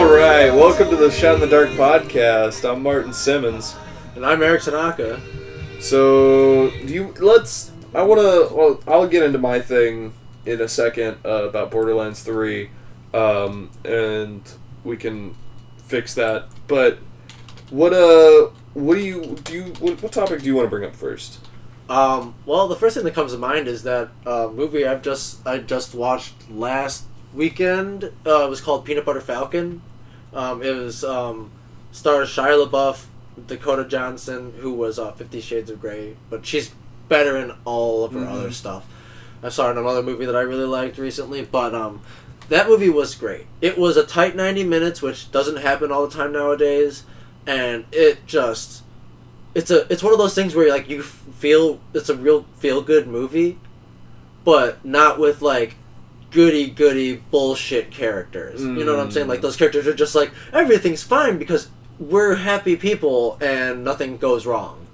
Alright, welcome to the Shot in the Dark podcast. I'm Martin Simmons. And I'm Eric Tanaka. So, I'll get into my thing in a second about Borderlands 3, and we can fix that. But what topic do you want to bring up first? Well, the first thing that comes to mind is that movie I just watched last weekend. It was called Peanut Butter Falcon. It was stars Shia LaBeouf, Dakota Johnson, who was 50 Shades of Grey, but she's better in all of her other stuff. I saw her in another movie that I really liked recently, but that movie was great. It was a tight 90 minutes, which doesn't happen all the time nowadays, and it's one of those things where you feel it's a real feel-good movie, but not with goody bullshit characters. You know what I'm saying? Like, those characters are just like, everything's fine because we're happy people and nothing goes wrong,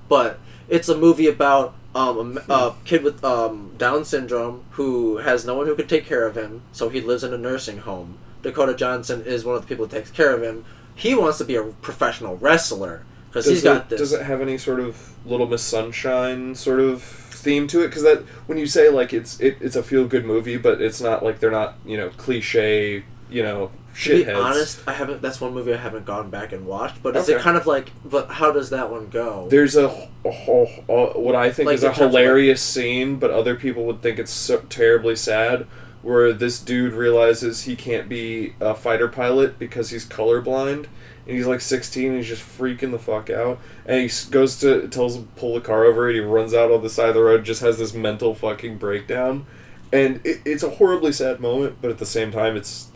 but it's a movie about a kid with Down syndrome who has no one who can take care of him, so he lives in a nursing home. Dakota Johnson is one of the people who takes care of him. He wants to be a professional wrestler because he's got this. Does it have any sort of Little Miss Sunshine sort of theme to it? Because that, when you say it's a feel-good movie, but it's not like they're not cliche shitheads. To be honest, that's one movie I haven't gone back and watched. But is it kind of but how does that one go? There's what I think is a hilarious scene, but other people would think it's so terribly sad, where this dude realizes he can't be a fighter pilot because he's colorblind, and he's 16 and he's just freaking the fuck out, and he tells him to pull the car over, and he runs out on the side of the road, just has this mental fucking breakdown, and it's a horribly sad moment, but at the same time it's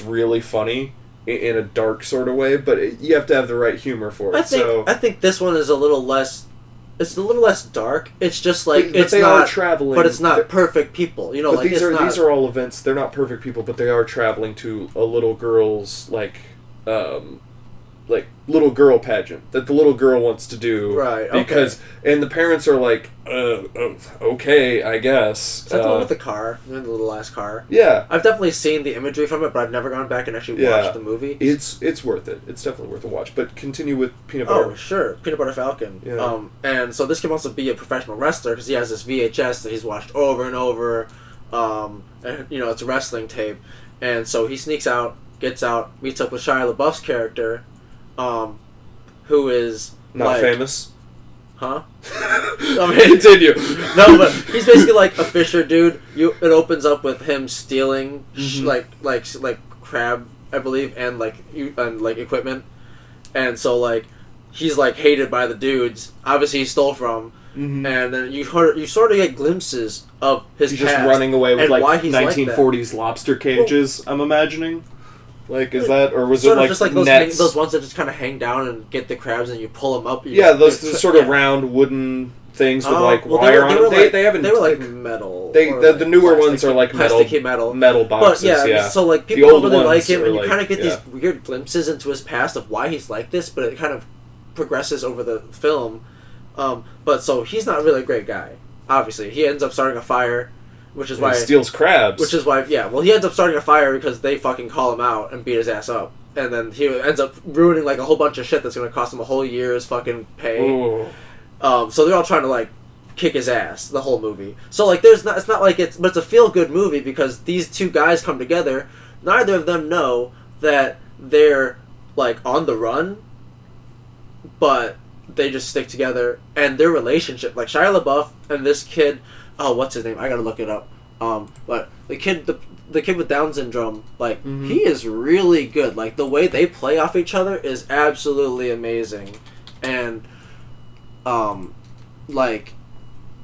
really funny in a dark sort of way, but you have to have the right humor for it. I think this one is a little less. It's a little less dark. It's just are traveling, but it's not perfect people. But these are all events. They're not perfect people, but they are traveling to a little girl's little girl pageant that the little girl wants to do. Right. Because and the parents are okay, I guess. Is that the one with the car? The little last car? Yeah. I've definitely seen the imagery from it, but I've never gone back and actually watched the movie. It's worth it. It's definitely worth a watch. But continue with Peanut Butter. Oh, sure. Peanut Butter Falcon. Yeah. And so this kid wants to be a professional wrestler because he has this VHS that he's watched over and over. And, it's a wrestling tape. And so he sneaks out, gets out, meets up with Shia LaBeouf's character, who is not famous. Huh? Continue. No, but he's basically a Fisher dude. It opens up with him stealing crab, I believe, and equipment, and so he's hated by the dudes. Obviously, he stole from, and then you sort of get glimpses of his he's past just running away with why he's 1940s lobster cages. I'm imagining. Is that, or was sort it of just nets? those ones that just kind of hang down and get the crabs and you pull them up? Those sort of round wooden things with wire on them. They haven't. They were metal. The newer ones are metal boxes. But yeah. So people don't really like him, and you kind of get these weird glimpses into his past of why he's like this, but it kind of progresses over the film. But so he's not really a great guy. Obviously, he ends up starting a fire. Which is why he steals crabs. Which is why, he ends up starting a fire because they fucking call him out and beat his ass up, and then he ends up ruining a whole bunch of shit that's gonna cost him a whole year's fucking pay. Ooh. So they're all trying to kick his ass the whole movie. So but it's a feel good movie because these two guys come together. Neither of them know that they're on the run, but they just stick together, and their relationship, Shia LaBeouf and this kid. Oh, what's his name? I gotta look it up. But the kid with Down syndrome, he is really good. The way they play off each other is absolutely amazing, and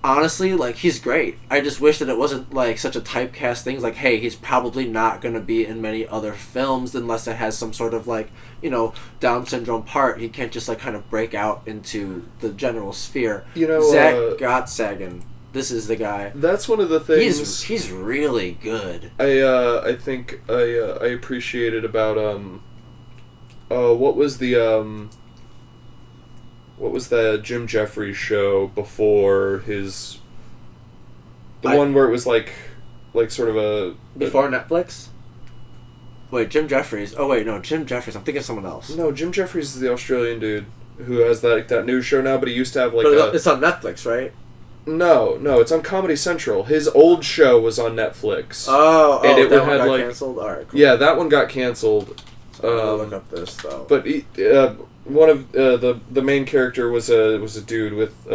honestly, he's great. I just wish that it wasn't such a typecast thing. Hey, he's probably not gonna be in many other films unless it has some sort of Down syndrome part. He can't just kind of break out into the general sphere. Zach Gottsagen. This is the guy. That's one of the things. He's really good. I think I appreciated about what was the Jim Jeffries show before his one where it was sort of a before Netflix. Wait, Jim Jeffries. Oh wait, no, Jim Jeffries. I'm thinking of someone else. No, Jim Jeffries is the Australian dude who has that news show now, but he used to have like. But it's on Netflix, right? No, it's on Comedy Central. His old show was on Netflix. And it that one got canceled. All right, cool. Yeah, that one got canceled. I'll look up this though. But one of the main character was a dude with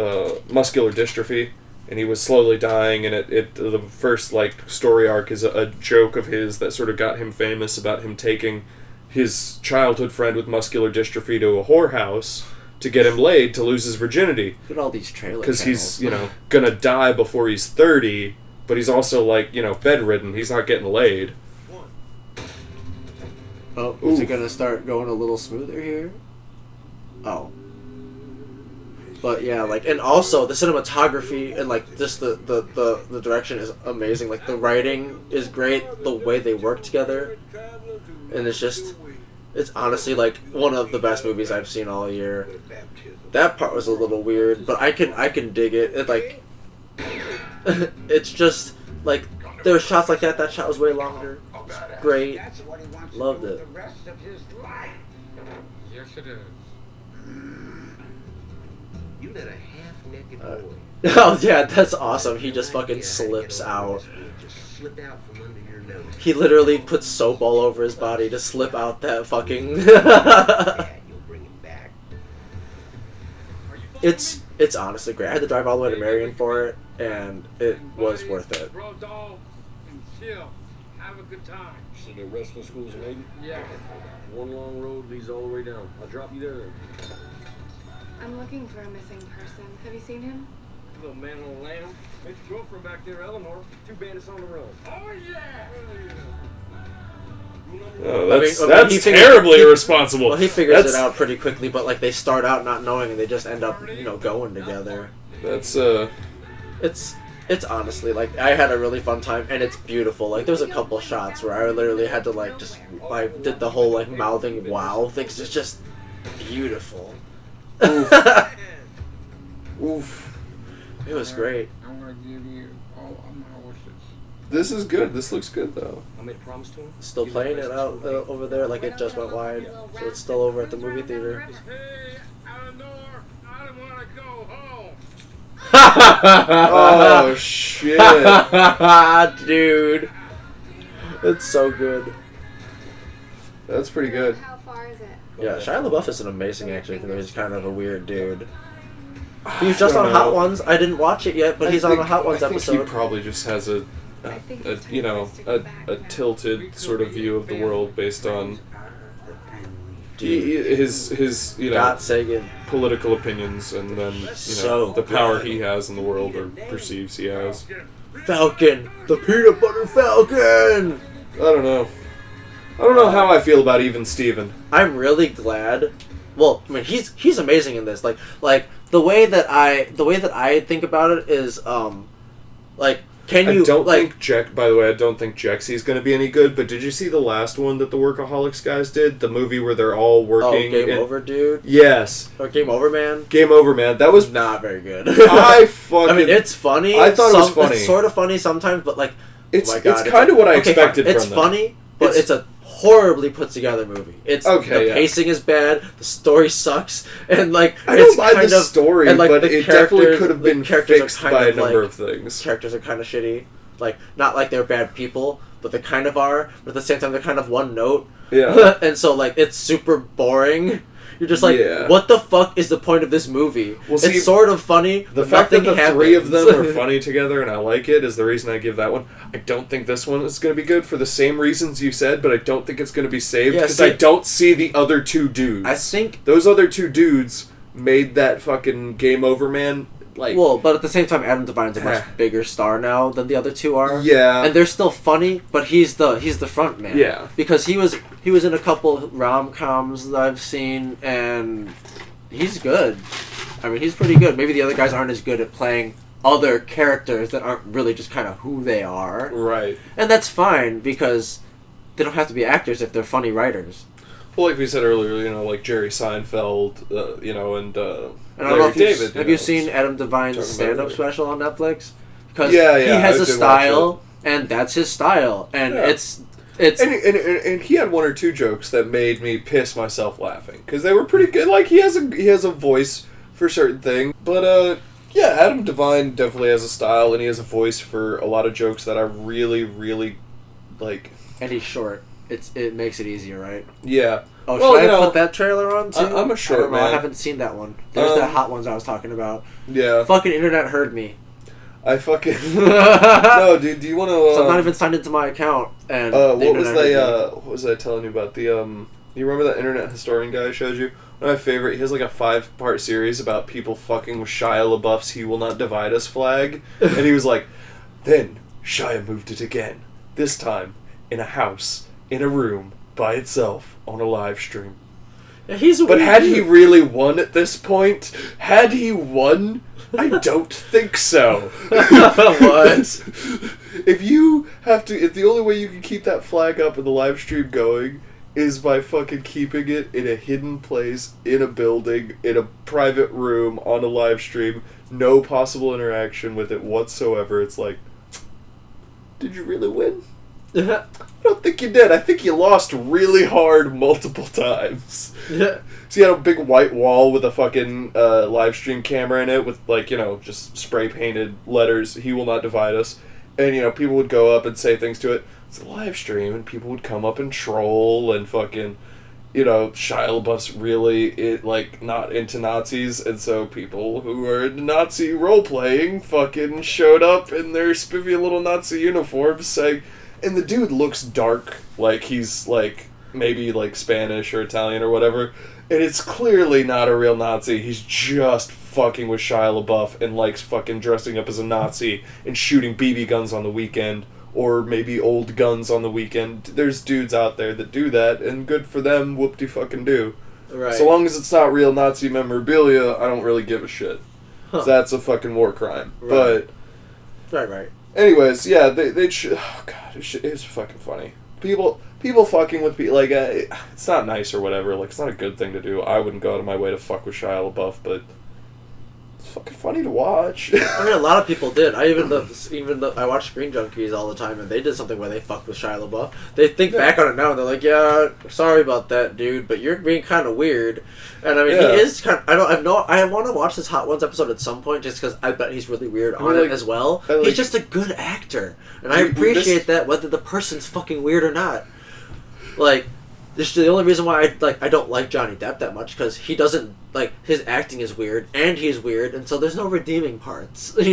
muscular dystrophy, and he was slowly dying. And the first like story arc is a joke of his that sort of got him famous about him taking his childhood friend with muscular dystrophy to a whorehouse to get him laid to lose his virginity. Look at all these trailers. Because he's gonna die before he's 30, but he's also like bedridden. He's not getting laid. Oh, is it gonna start going a little smoother here? Oh. But yeah, like, and also the cinematography and like just the direction is amazing. Like the writing is great, the way they work together, and it's honestly like one of the best movies I've seen all year. That part was a little weird, but I can dig it. It like it's just like there were shots like that. That shot was way longer. Great, loved it. Yes, it is. You let a half-naked boy. Oh yeah, that's awesome. He just fucking slips out. Slip out from under your nose. He literally puts soap all over his body to slip out that fucking. You'll bring him back. It's honestly great. I had to drive all the way to Marion for it, and it was worth it. Bro, dog, and chill. Have a good time. So the wrestling school's made? Yeah. One long road leads all the way down. I'll drop you there. I'm looking for a missing person. Have you seen him? Little man on the lamb. It's your girlfriend back there, Eleanor. 2 bandits on the run. Oh, yeah. Oh, that's terribly irresponsible. Well, he figures it out pretty quickly, but like they start out not knowing and they just end up, going together. That's It's honestly like I had a really fun time and it's beautiful. Like there's a couple shots where I literally had to like just like did the whole like mouthing wow thing. It's just beautiful. Oof. Oof. It was great. I'm gonna give you all of my wishes. This is good. This looks good though. I made a promise to him. Still playing it out over there, like it just went wide, so it's still over at the movie theater. Hey, Eleanor, I don't want to go home. Oh shit, dude, it's so good. That's pretty good. How far is it? Yeah, Shia LaBeouf is an amazing actor, even though he's kind of a weird dude. He was just on Hot Ones. I didn't watch it yet, but he's on a Hot Ones episode. I think he probably just has a tilted sort of view of the world based on his God Sagan political opinions, and then the power he has in the world or perceives he has. Falcon, the peanut butter Falcon. I don't know how I feel about Even Steven. I'm really glad. Well, I mean, he's amazing in this. Like the way that I think about it is, like, can you? By the way, I don't think Jexy's going to be any good. But did you see the last one that the Workaholics guys did? The movie where they're all working. Oh, Game Over, dude. Yes. Or Game Over, man. Game Over, man. That was not very good. I mean, it's funny. I thought it was funny. It's sort of funny sometimes, but like, it's kind of what I expected from them. It's funny, but it's a horribly put together movie. The pacing is bad, the story sucks, and like I don't mind the story, and, like, but it definitely could have been fixed by a number of things. Characters are kind of shitty, like not like they're bad people, but they kind of are. But at the same time, they're kind of one note. Yeah, and so like it's super boring. You're just like, what the fuck is the point of this movie? Well, see, it's sort of funny. The fact that the three of them are funny together and I like it is the reason I give that one. I don't think this one is going to be good for the same reasons you said, but I don't think it's going to be saved because I don't see the other two dudes. I think those other two dudes made that fucking Game Over man. Well, but at the same time, Adam Devine's a much bigger star now than the other two are. Yeah, and they're still funny, but he's the front man. Yeah, because he was in a couple rom-coms that I've seen, and he's good. I mean, he's pretty good. Maybe the other guys aren't as good at playing other characters that aren't really just kind of who they are. Right, and that's fine because they don't have to be actors if they're funny writers. Well, like we said earlier, like Jerry Seinfeld, and I don't know if David. Have you seen Adam Devine's stand-up special on Netflix? Because he has a style, and that's his style, and it's It's and he had one or two jokes that made me piss myself laughing because they were pretty good. Like he has a voice for certain things, but yeah, Adam Devine definitely has a style and he has a voice for a lot of jokes that I really, really like. And he's short. It makes it easier, right? Yeah. Oh, well, should I put that trailer on too? I'm a short man. I haven't seen that one. There's the hot ones I was talking about. Yeah. Fucking internet heard me. I fucking no, dude. Do you want to? So I'm not even signed into my account. And what was I telling you about the You remember that internet historian guy I showed you? One of my favorite. He has like a 5-part series about people fucking with Shia LaBeouf's "He Will Not Divide Us" flag, and he was like, then Shia moved it again. This time in a house, in a room, by itself, on a live stream. Yeah, but had he really won at this point? Had he won? I don't think so. What? If the only way you can keep that flag up and the live stream going is by fucking keeping it in a hidden place, in a building, in a private room, on a live stream, no possible interaction with it whatsoever, it's like, did you really win? I don't think you did. I think you lost really hard multiple times. Yeah. So you had a big white wall with a fucking live stream camera in it with, like, just spray painted letters, "He Will Not Divide Us." And, people would go up and say things to it. It's a live stream, and people would come up and troll and fucking, Shia LaBeouf's really, not into Nazis, and so people who are into Nazi role-playing fucking showed up in their spiffy little Nazi uniforms saying... And the dude looks dark, like he's, maybe, Spanish or Italian or whatever. And it's clearly not a real Nazi. He's just fucking with Shia LaBeouf and likes fucking dressing up as a Nazi and shooting BB guns on the weekend. Or maybe old guns on the weekend. There's dudes out there that do that, and good for them, whoop-de-fucking-do. Right. So long as it's not real Nazi memorabilia, I don't really give a shit. Huh. That's a fucking war crime. Right. But... Right. Anyways, yeah, they should... Oh, God, it's fucking funny. People fucking with people, it's not nice or whatever, it's not a good thing to do. I wouldn't go out of my way to fuck with Shia LaBeouf, but it's fucking funny to watch. I mean, a lot of people did. I watch Screen Junkies all the time, and they did something where they fucked with Shia LaBeouf. They think back on it now, and they're like, yeah, sorry about that, dude, but you're being kind of weird. And I mean, he is kind of... I want to watch this Hot Ones episode at some point, just because I bet he's really weird on it as well. He's just a good actor, and I appreciate that, whether the person's fucking weird or not. This is the only reason why I don't like Johnny Depp that much, because he doesn't, his acting is weird, and he's weird, and so there's no redeeming parts, I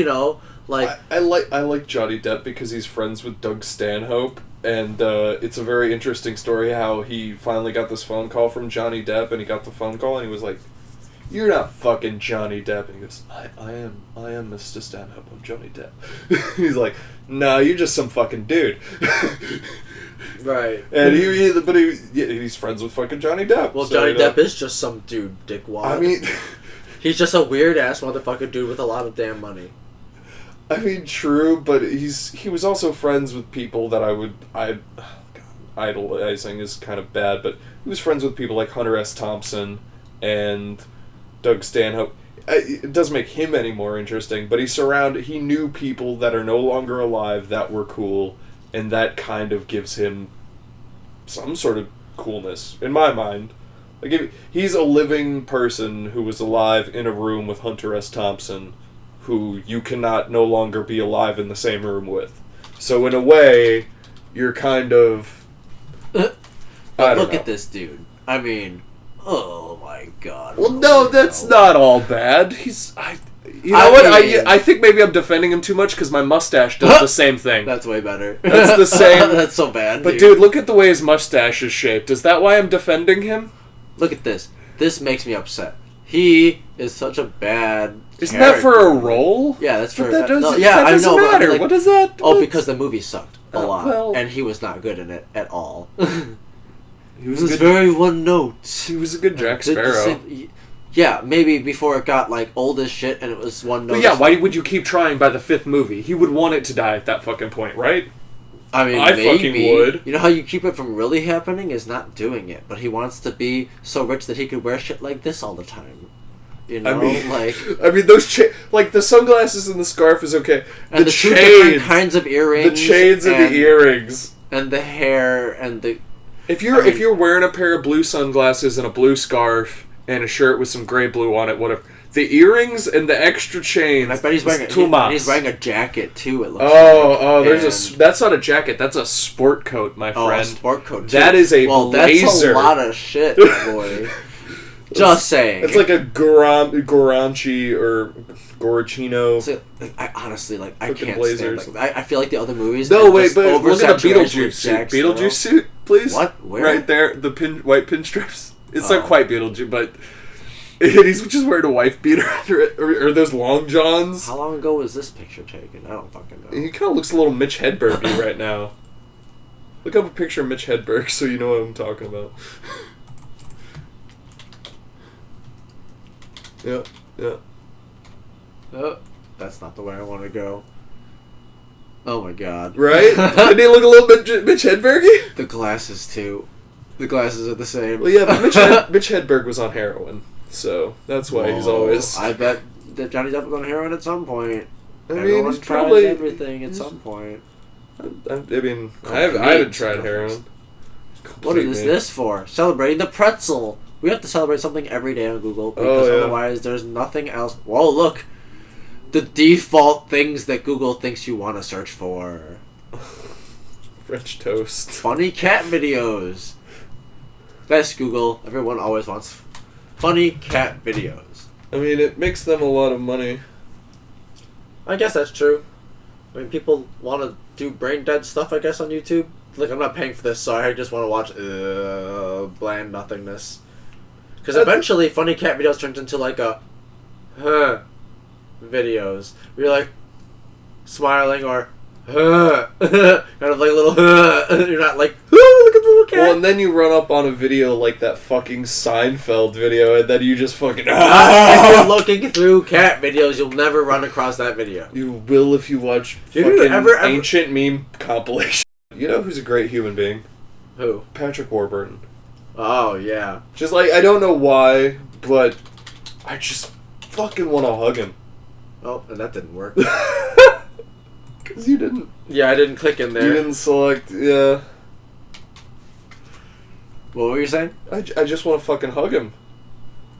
like Johnny Depp because he's friends with Doug Stanhope, and it's a very interesting story how he finally got this phone call from Johnny Depp, and he got the phone call, and he was like, "You're not fucking Johnny Depp." And he goes, I am Mr. Stanhope, I'm Johnny Depp. He's like, "No, you're just some fucking dude." Right. And he's friends with fucking Johnny Depp. Well, so, Johnny Depp is just some dude, dickwad. I mean... he's just a weird-ass motherfucking dude with a lot of damn money. I mean, true, but he was also friends with people that idolizing is kind of bad, but he was friends with people like Hunter S. Thompson and Doug Stanhope. It doesn't make him any more interesting, but he knew people that are no longer alive that were cool, and that kind of gives him some sort of coolness, in my mind. He's a living person who was alive in a room with Hunter S. Thompson, who you cannot no longer be alive in the same room with. So in a way, you're kind of... Look at this dude. I mean, oh my god. Well, no, that's not all bad. I think maybe I'm defending him too much because my mustache does the same thing. That's way better. That's the same. That's so bad. But dude, look at the way his mustache is shaped. Is that why I'm defending him? Look at this. This makes me upset. He is such a bad... Isn't that for a role? Yeah, that's for... That doesn't matter. What is that? Because the movie sucked a lot. Well, and he was not good in it at all. He was very one note. He was a good Jack Sparrow. Yeah, maybe before it got, old as shit and it was one note. But yeah, why would you keep trying by the 5th movie? He would want it to die at that fucking point, right? I mean, maybe. Fucking would. You know how you keep it from really happening is not doing it. But he wants to be so rich that he could wear shit like this all the time. You know, I mean, those the sunglasses and the scarf is okay. And the two different kinds of earrings. The chains and the earrings. and the hair and the. If you're wearing a pair of blue sunglasses and a blue scarf and a shirt with some gray blue on it, whatever, the earrings and the extra chains. I bet he's wearing he's wearing a jacket too. It looks. That's not a jacket. That's a sport coat, my friend. A sport coat. Too. That is a blazer. That's a lot of shit, my boy. Just saying. It's like a Goranchi or Gorachino. So, I honestly I can't blazers. stand. I feel like the other movies. No, wait, but look at the Beetlejuice suit. Beetlejuice suit, please. What? Where? Right there, the white pinstripes. It's not quite Beetlejuice, but he's just wearing a wife beater under it, or those long johns. How long ago was this picture taken? I don't fucking know. He kind of looks a little Mitch Hedberg-y right now. Look up a picture of Mitch Hedberg so you know what I'm talking about. Yeah. Oh, that's not the way I want to go. Oh my god. Right? Didn't he look a little bit Mitch Hedberg-y? The glasses too. The glasses are the same. Well, yeah, but Mitch Hedberg was on heroin, so that's why he's always. I bet that Johnny Depp was on heroin at some point. I mean, Everyone he's tries probably everything at some point. I haven't tried heroin. What is this for? Celebrating the pretzel. We have to celebrate something every day on Google because otherwise there's nothing else. Whoa, look! The default things that Google thinks you want to search for. French toast. Funny cat videos. Best Google. Everyone always wants funny cat videos. I mean, it makes them a lot of money. I guess that's true. I mean, people want to do brain dead stuff, I guess, on YouTube. Like, I'm not paying for this, so I just want to watch bland nothingness. Because eventually, funny cat videos turns into like a videos. Where you're like smiling or kind of like a little you're not like look at the little cat. Well, and then you run up on a video like that fucking Seinfeld video, and then you just fucking. If you're looking through cat videos, you'll never run across that video. You will if you watch ancient meme compilation. You know who's a great human being? Who? Patrick Warburton. Oh, yeah. Just like, I don't know why, but I just fucking want to hug him. Oh, and that didn't work. Because you didn't. Yeah, I didn't click in there. You didn't select, yeah. What were you saying? I just want to fucking hug him.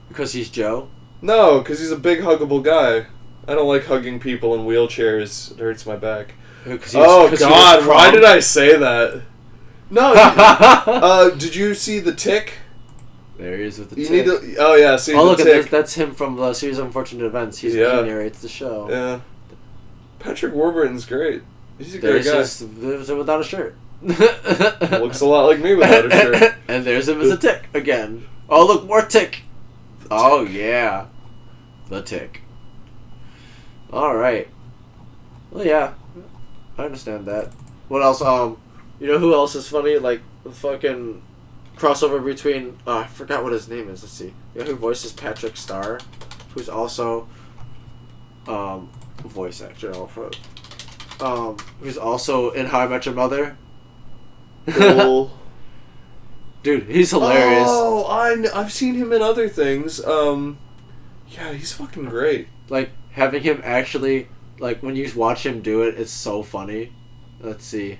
Because he's Joe? No, because he's a big huggable guy. I don't like hugging people in wheelchairs. It hurts my back. God, why did I say that? No, did you see The Tick? There he is with the you tick. Need to, oh yeah, see look at this. That's him from the series of Unfortunate Events. He narrates the show. Yeah. Patrick Warburton's great. He's a great guy. There's him without a shirt. Looks a lot like me without a shirt. And there's him as a tick again. Oh look, more tick. Oh yeah, the tick. All right. Well, yeah, I understand that. What else? You know who else is funny? Like the fucking crossover between I forgot what his name is. Let's see. You know who voices Patrick Star, who's also voice actor. Who's also in How I Met Your Mother. Cool. Dude, he's hilarious. Oh, I've seen him in other things. Yeah, he's fucking great. Like having him actually, like when you watch him do it, it's so funny. Let's see.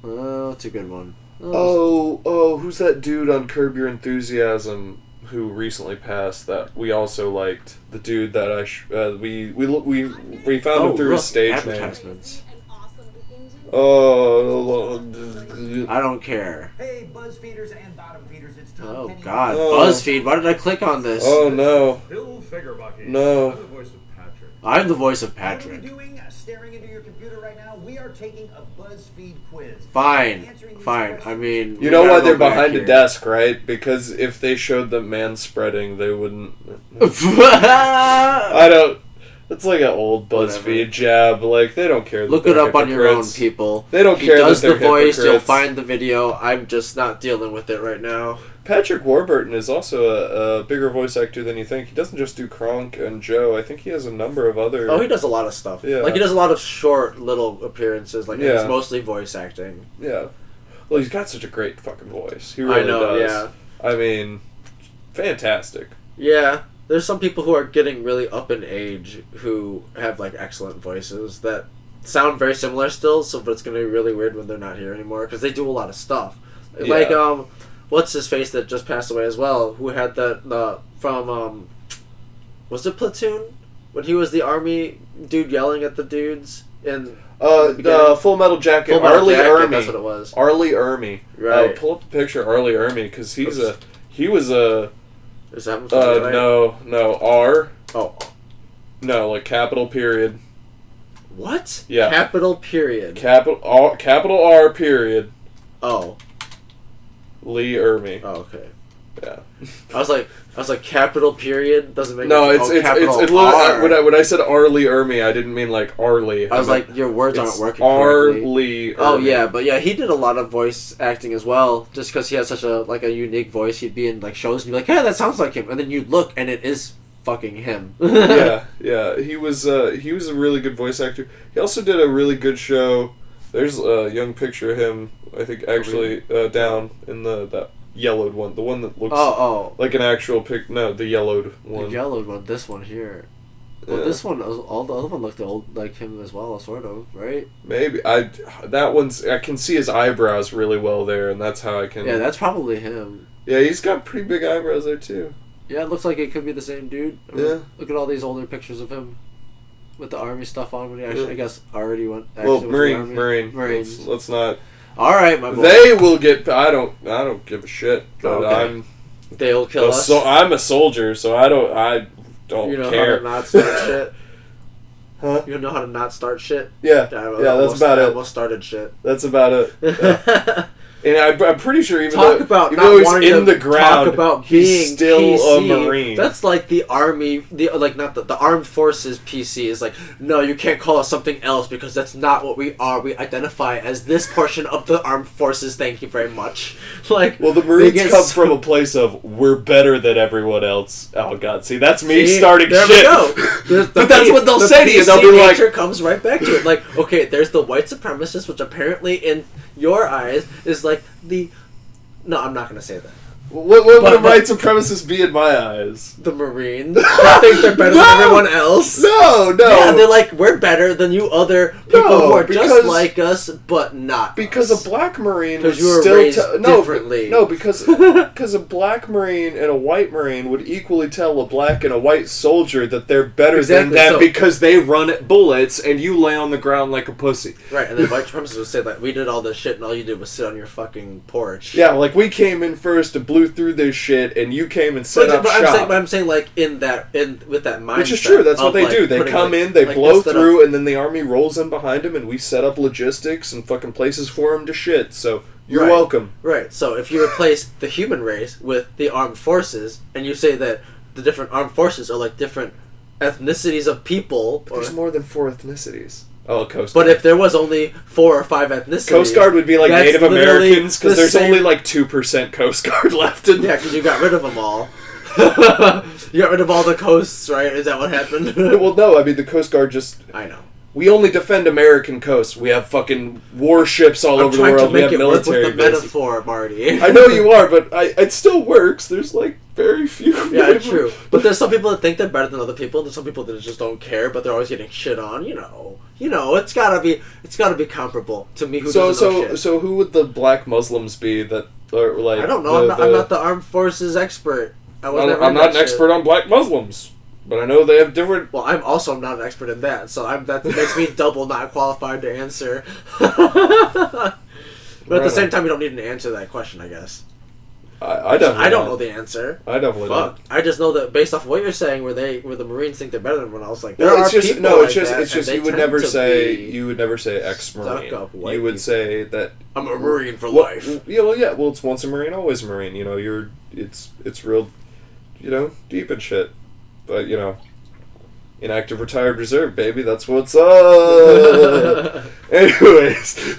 Oh, it's a good one. Who's that dude on Curb Your Enthusiasm who recently passed that we also liked? The dude that we found him through his stage advertisements. name. Oh, I don't care. Hey, BuzzFeeders and bottom feeders, it's Tom Oh Kenny. God, BuzzFeed! Why did I click on this? Oh no. Bill Figgerbucky. No. I'm the voice of Patrick. I'm the voice of What are Patrick. we doing? Staring into your computer right now? We are taking a BuzzFeed quiz. Fine. I mean, you know why they're behind a desk, right? Because if they showed them man spreading, they wouldn't. I don't. It's like an old BuzzFeed jab. Like, they don't care. Look it up on your own, people. They don't care. He does that the voice. Hypocrites. You'll find the video. I'm just not dealing with it right now. Patrick Warburton is also a bigger voice actor than you think. He doesn't just do Kronk and Joe. I think he has a number of other... Oh, he does a lot of stuff. Yeah. Like, he does a lot of short, little appearances. Like, it's mostly voice acting. Yeah. Well, he's got such a great fucking voice. He really does. Yeah. I mean, fantastic. Yeah. There's some people who are getting really up in age who have, like, excellent voices that sound very similar still. So, but it's gonna be really weird when they're not here anymore because they do a lot of stuff. Yeah. Like what's his face that just passed away as well? Who had that from was it Platoon when he was the army dude yelling at the dudes in the Full Metal Jacket. Full Metal Arlie Jacket, Ermy. that's what it was. Arlie Ermy. Right. Pull up the picture of Arlie Ermy because he was a. Is that right? No R. Oh. No, like capital period. What? Yeah. Capital period. Capital R period. Oh. Lee Ermy. Oh, okay. Yeah. I was like capital period doesn't make No, sense. it's when I said Arlie Ermy, I didn't mean like Arlie. I was like, your words aren't working correctly. correctly. Arlie Ermy. Oh yeah, but yeah, he did a lot of voice acting as well. Just because he has such a unique voice, he'd be in like shows and you're like, yeah, that sounds like him, and then you look and it is fucking him. yeah. He was a really good voice actor. He also did a really good show. There's a young picture of him. I think actually down in that yellowed one, the one that looks like an actual pic. No, the yellowed one. The yellowed one. This one here. Well, this one, all the other one looked old like him as well, sort of, right? Maybe I can see his eyebrows really well there, and that's how I can. Yeah, that's probably him. Yeah, he's got pretty big eyebrows there too. Yeah, it looks like it could be the same dude. I mean, look at all these older pictures of him with the army stuff on when he actually, I guess, already went. Marines. Let's not. All right, my boy. They will get. I don't give a shit. But okay. They'll kill us. So I'm a soldier, so I don't you know care. How to not start shit. Huh? You know how to not start shit. Yeah. That's about it. I almost started shit. That's about it. Yeah. And I'm pretty sure even though he's in the ground, talk about he's still PC. a Marine. That's like the army, not the armed forces PC is like, no, you can't call us something else because that's not what we are. We identify as this portion of the armed forces. Thank you very much. Like, well, the Marines come from a place of we're better than everyone else. Oh God, see, that's me starting there shit. We go. But that's what they'll say to you. They'll be like, comes right back to it. Like, okay, there's the white supremacists, which apparently in your eyes is like the. No, I'm not gonna say that. What would a white supremacist be in my eyes? The Marines. I think they're better than everyone else. No. Yeah, they're like, we're better than you other people who are just like us, but not. Because us. A black Marine would you were still raised differently. No, because a black Marine and a white Marine would equally tell a black and a white soldier that they're better than them because they run bullets and you lay on the ground like a pussy. Right, and then white supremacists would say that we did all this shit and all you did was sit on your fucking porch. Yeah, like we came in first and blew through this shit, and you came and set up shop. I'm saying, like with that mindset. Which is true. That's what they like, do. They come in, they blow through, and then the army rolls in behind them, and we set up logistics and fucking places for them to shit. So you're welcome. Right. So if you replace the human race with the armed forces, and you say that the different armed forces are like different ethnicities of people, but there's more than 4 ethnicities. Oh, Coast Guard. But if there was only 4 or 5 ethnicities... Coast Guard would be like Native Americans, because there's only like 2% Coast Guard left in... Yeah, because you got rid of them all. You got rid of all the coasts, right? Is that what happened? Well, no, I mean, the Coast Guard just... I know. We only defend American coasts. We have fucking warships all over the world. We have military bases. I'm trying to make it work with the metaphor, Marty. I know you are, but it still works. There's like very few. Yeah, true. But there's some people that think they're better than other people. There's some people that just don't care, but they're always getting shit on. You know, it's gotta be comparable to me. Who doesn't know shit. So who would the black Muslims be that are like? I don't know. I'm not the armed forces expert. I'm not an expert on black Muslims. But I know they have different... Well, I'm also not an expert in that, so that makes me double not qualified to answer. But at the same time, we don't need to answer that question, I guess. I definitely I don't know the answer. I definitely don't. I just know that based off of what you're saying, where the Marines think they're better than everyone else, like it's just you would never say ex-Marine. You would say that I'm a Marine for life. Well, it's once a Marine, always a Marine. You know, it's real, deep and shit. But, inactive retired reserve, baby. That's what's up. Anyways.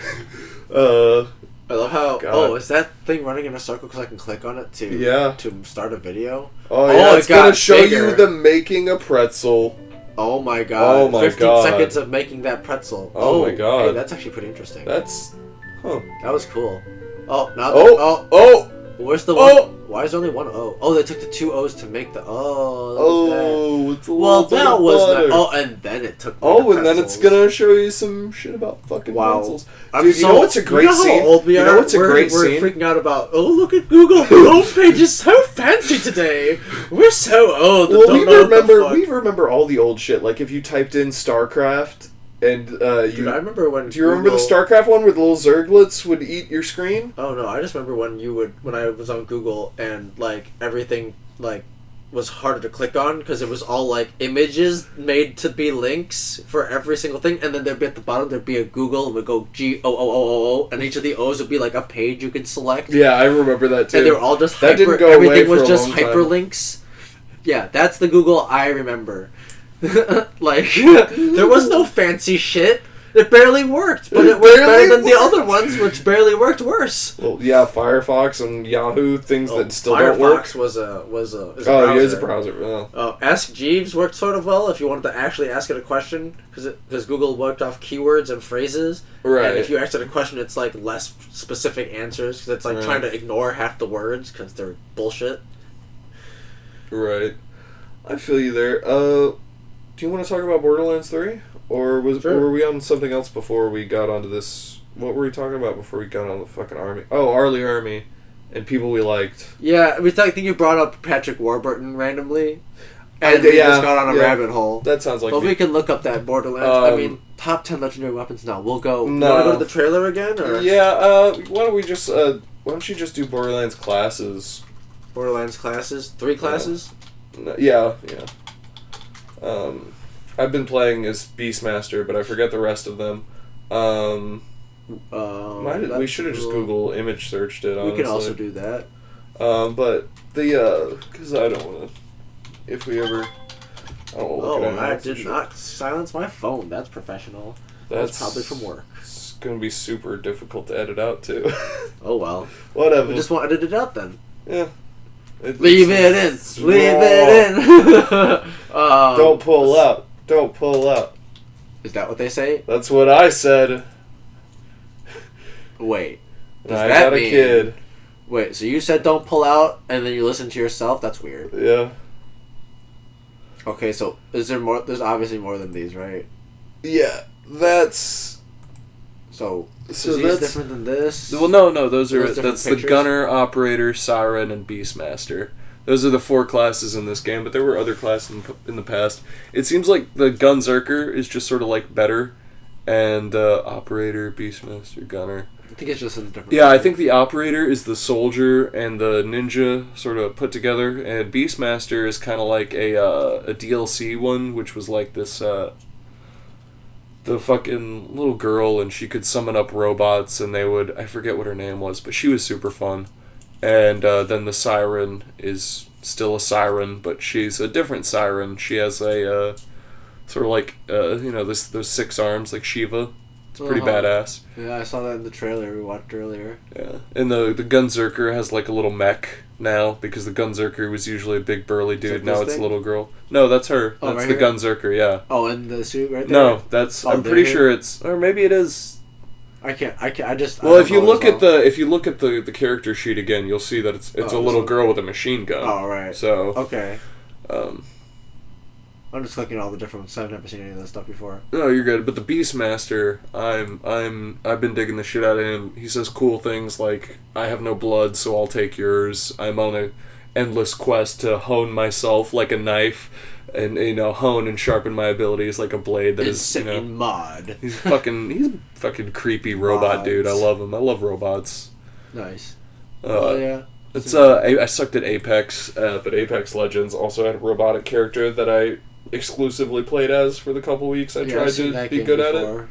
I love how... God. Oh, is that thing running in a circle because I can click on it to start a video? Oh, yeah. It's going to show you the making a pretzel. Oh, my God. Oh, my 15 seconds of making that pretzel. Oh, my God. Hey, that's actually pretty interesting. That was cool. Oh, now... Where's the one? Why is there only one O? Oh, they took the two O's to make the It's a well, little bit that of was butter. not. Oh, and then it took. And then it's gonna show you some shit about fucking pretzels. I'm Dude, so, you know what's a great you know scene? How old we you are? know what's a great we're scene? freaking out about. Oh, look at Google. The homepage is so fancy today. We're so old. Well, don't know what the fuck. we remember all the old shit. Like if you typed in StarCraft and Dude, I remember when. Do you remember the StarCraft one where the little Zerglets would eat your screen? Oh no, I just remember when I was on Google and like everything like was harder to click on because it was all like images made to be links for every single thing, and then there'd be at the bottom there'd be a Google and would go GOOOOO, and each of the O's would be like a page you could select. Yeah, I remember that too. And they were all just that didn't go everything away was for just a long time. hyperlinks. Yeah, that's the Google I remember. Like there was no fancy shit. It barely worked, but it worked better than the other ones, which barely worked worse. Well, yeah, Firefox and Yahoo, things that still Firefox don't work. was a browser. Yeah, it's a browser. Ask Jeeves worked sort of well if you wanted to actually ask it a question, because Google worked off keywords and phrases. Right. And if you asked it a question, it's like less specific answers because it's like trying to ignore half the words because they're bullshit. Right. I feel you there. Do you want to talk about Borderlands 3? Or were we on something else before we got onto this? What were we talking about before we got on the fucking army? Oh, Arlie Army. And people we liked. Yeah, I think you brought up Patrick Warburton randomly. And we just got on a rabbit hole. That sounds like But we can look up that Borderlands. Top 10 legendary weapons now. We'll go. No. You want to go to the trailer again? Or? Yeah, why don't we just... why don't you just do Borderlands classes? Borderlands classes? 3 classes? Yeah. I've been playing as Beastmaster, but I forget the rest of them. We should have just Google image searched it, honestly. We can also do that. But because I don't want to... If we ever... I don't want to look at I did not silence my phone. That's professional. That's probably from work. It's going to be super difficult to edit out, too. Oh, well. Whatever. We just want to edit it out, then. Yeah. Leave it in. Leave it in. Don't pull out. Don't pull out. Is that what they say? That's what I said. Wait. Does I that got a mean... kid. Wait, so you said don't pull out, and then you listen to yourself? That's weird. Yeah. Okay, so is there more? There's obviously more than these, right? Yeah, that's... So that's different than this? Well, no, that's pictures? the Gunner, Operator, Siren, and Beastmaster. Those are the 4 classes in this game, but there were other classes in the past. It seems like the Gunzerker is just sort of like better, and Operator, Beastmaster, Gunner. I think it's just a different... Yeah, I think the Operator is the soldier and the ninja sort of put together, and Beastmaster is kind of like a DLC one, which was like this, the fucking little girl, and she could summon up robots, and they would... I forget what her name was, but she was super fun. And then the Siren is still a Siren, but she's a different Siren. She has a sort of like those 6 arms like Shiva. It's pretty badass. Yeah, I saw that in the trailer we watched earlier. Yeah, and the Gunzerker has like a little mech now because the Gunzerker was usually a big burly dude. Now it's a little girl. No, that's her. Oh, that's right the here? Gunzerker. Yeah. Oh, in the suit right there. No, that's. I'm pretty sure it's, or maybe it is. I can't. I just. Well, if you look at the character sheet again, you'll see that it's a little girl with a machine gun. Oh, right. So okay. I'm just looking at all the different ones. I've never seen any of this stuff before. No, you're good. But the Beastmaster, I've been digging the shit out of him. He says cool things like, "I have no blood, so I'll take yours. I'm on a endless quest to hone myself like a knife, and hone and sharpen my abilities like a blade that is mod." He's fucking creepy robot dude. I love him. I love robots. Nice. Yeah. It's I sucked at Apex, but Apex Legends also had a robotic character that I exclusively played as for the couple weeks I tried to be good at it.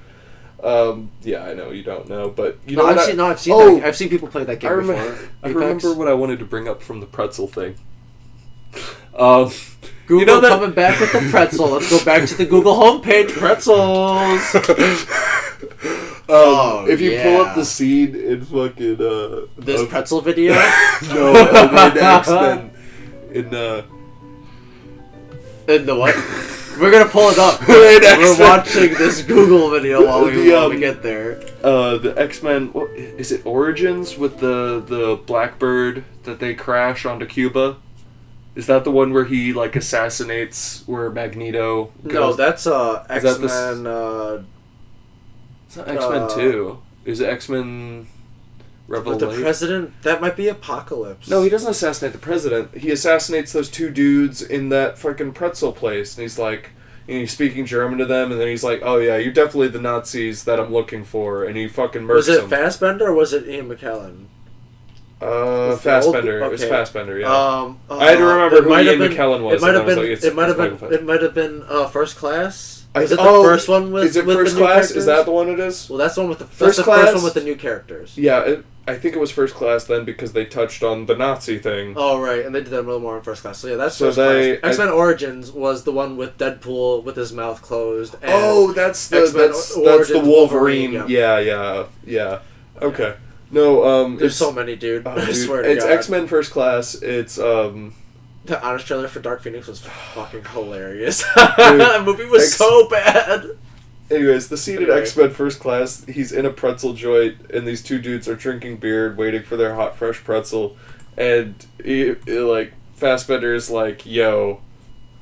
Yeah, I know you don't know, but I've seen people play that game before. I remember what I wanted to bring up from the pretzel thing. Google coming back with the pretzel. Let's go back to the Google homepage. Pretzels. If you pull up the scene in fucking this pretzel video, no, in X-Men, in the what? We're gonna pull it up. We're watching this Google video while we get there. The X-Men, is it Origins with the Blackbird that they crash onto Cuba? Is that the one where he like assassinates where Magneto goes? No, that's X-Men. It's not X-Men 2. Is it X-Men Revelation? With the president, that might be Apocalypse. No, he doesn't assassinate the president. He assassinates those two dudes in that fucking pretzel place, and he's like, and he's speaking German to them, and then he's like, "Oh yeah, you're definitely the Nazis that I'm looking for," and he fucking murks them. Was it Fassbender or was it Ian McKellen? Fassbender. Okay. It was Fassbender. Yeah. I had to remember who Ian McKellen was. It might have been First Class. Is it the Oh, first one with? Is it with First the new Class? characters? Is that the one it is? Well, that's the one with the First that's Class? the first one with the new characters. Yeah, I think it was First Class then because they touched on the Nazi thing. Oh right, and they did that a little more in First Class. So yeah, that's So First they- Class. X-Men Origins was the one with Deadpool with his mouth closed. And Oh, that's the Origins Wolverine. Wolverine, Yeah. Okay. No, There's so many, dude. oh, I dude, swear to it's God. X-Men First Class. It's The honest trailer for Dark Phoenix was fucking hilarious. That movie was so bad. Anyways, the scene in Anyway. X-Men First Class, he's in a pretzel joint, and these two dudes are drinking beer, waiting for their hot, fresh pretzel, and Fassbender is like, "Yo,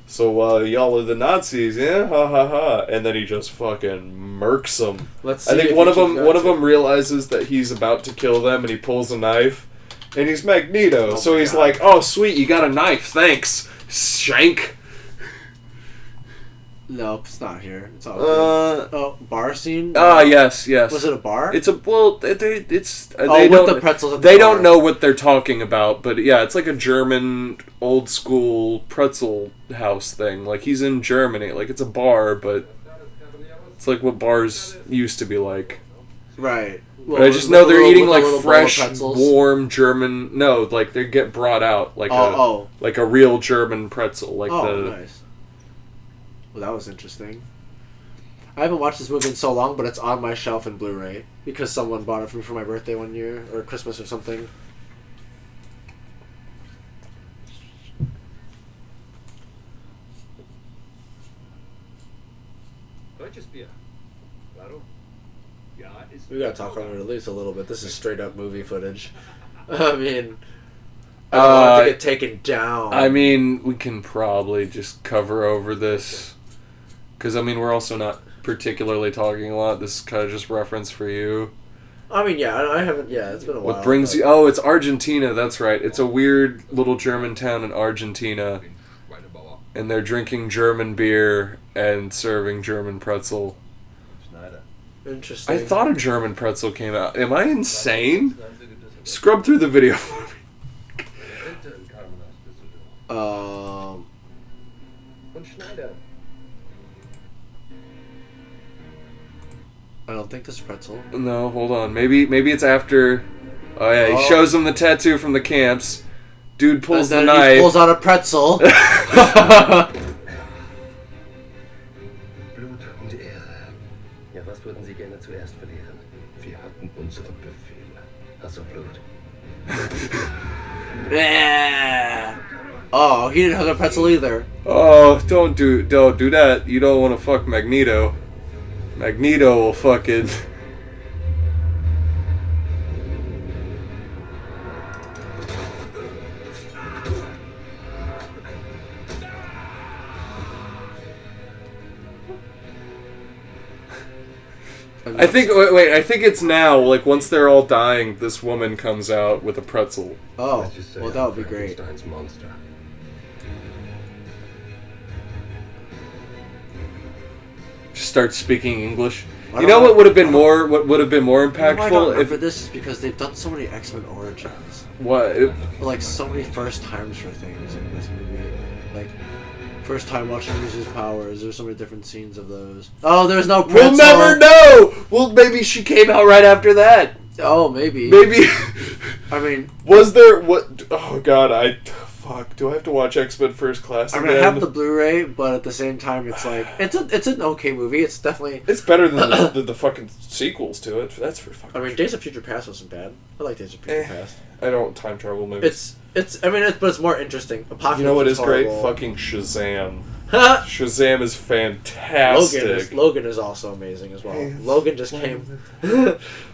so y'all are the Nazis, yeah? Ha ha ha!" And then he just fucking murks them. Let's see. I think if one he of them keeps one of them realizes that he's about to kill them, and he pulls a knife, and he's Magneto, Oh so my he's God. like, "Oh sweet, you got a knife, thanks, Shank." Nope, it's not here. It's all good. Oh, bar scene? Yes. Was it a bar? It's a it's Oh, they with don't the pretzels at the they bar. don't know what they're talking about, but yeah, it's like a German old school pretzel house thing. Like he's in Germany, like it's a bar, but it's like what bars used to be like. Right. But I just know they're eating like fresh, warm German. No, like they get brought out like like a real German pretzel, like nice. Well, that was interesting. I haven't watched this movie in so long, but it's on my shelf in Blu-ray because someone bought it for me for my birthday one year or Christmas or something. We gotta talk on it at least a little bit. This is straight up movie footage. I mean, I don't want it to get taken down. I mean, we can probably just cover over this. Because, I mean, we're also not particularly talking a lot. This is kind of just reference for you. I mean, yeah, I haven't... Yeah, it's been a while. What brings you... Oh, it's Argentina. That's right. It's a weird little German town in Argentina. And they're drinking German beer and serving German pretzel. Interesting. I thought a German pretzel came out. Am I insane? Scrub through the video for me. I don't think this is pretzel. No, hold on. Maybe it's after. Oh yeah, he shows him the tattoo from the camps. Dude pulls the knife. He pulls out a pretzel. Blut und Ehre. Ja, was würden Sie gerne zuerst verlieren? Wir hatten unsere Befehle. Also Blut. Yeah. Oh, he didn't have a pretzel either. Oh, don't do that. You don't want to fuck Magneto. Magneto will fucking... I think it's now, like, once they're all dying, this woman comes out with a pretzel. Oh, well, that would be great. Monster. Just start speaking English. You know what would have been more impactful? Why I don't remember this is because they've done so many X-Men Origins. What? Like, so many first times for things in this movie. Like, first time watching him use his powers. There's so many different scenes of those. Oh, there's no pretzel. We'll never know! Well, maybe she came out right after that. Oh, maybe. Maybe. I mean... Was there... What... Oh, God, Fuck, do I have to watch X-Men First Class again? I mean, I have the Blu-ray, but at the same time, it's like... It's an okay movie. It's definitely... It's better than the fucking sequels to it. That's for fucking... I mean, Days of Future Past wasn't bad. I like Days of Future Past. I don't time travel movies. But it's more interesting. Apocalypse you know what is horrible. great? Fucking Shazam. Shazam is fantastic. Logan is also amazing as well. Logan just came.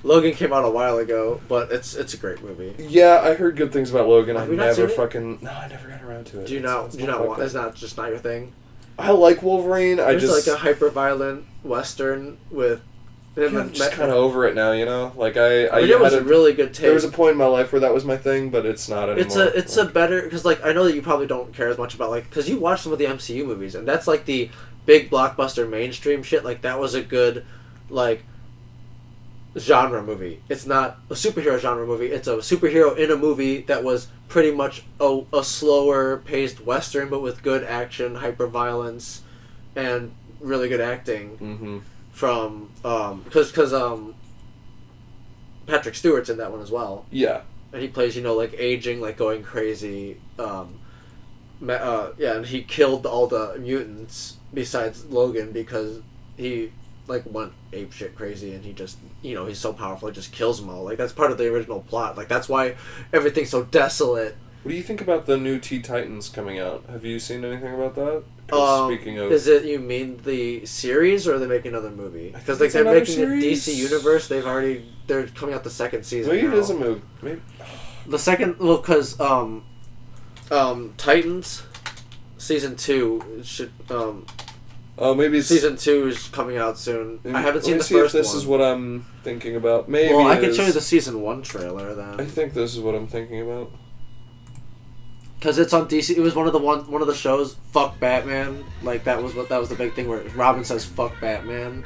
Logan came out a while ago, but it's a great movie. Yeah, I heard good things about Logan. Have I you not never seen it? fucking I never got around to it. Do you not want? It's not just not your thing. I like Wolverine. There's like a hyper violent western with. I'm just kind of over it now, you know. Like it was a really good take. There was a point in my life where that was my thing, but it's not anymore. It's a better because like I know that you probably don't care as much about like because you watch some of the MCU movies and that's like the big blockbuster mainstream shit. Like that was a good like genre movie. It's not a superhero genre movie. It's a superhero in a movie that was pretty much a slower paced western, but with good action, hyper violence, and really good acting. Mm-hmm. From because Patrick Stewart's in that one as well. Yeah, and he plays like aging, like going crazy. And he killed all the mutants besides Logan because he like went apeshit crazy, and he just he's so powerful, he just kills them all. Like that's part of the original plot. Like that's why everything's so desolate. What do you think about the new Teen Titans coming out? Have you seen anything about that? Speaking of, is it you mean the series or are they making another movie? Because like they're making a DC universe. They're coming out the second season. Maybe now. it is a movie. Maybe the second because Titans season 2 should maybe season 2 is coming out soon. I haven't seen the see first if this one. Is what I'm thinking about. Maybe. Well, I can show you the season 1 trailer then. I think this is what I'm thinking about. Because it's on DC. It was one of the shows. Fuck Batman. Like that was the big thing where Robin says "fuck Batman"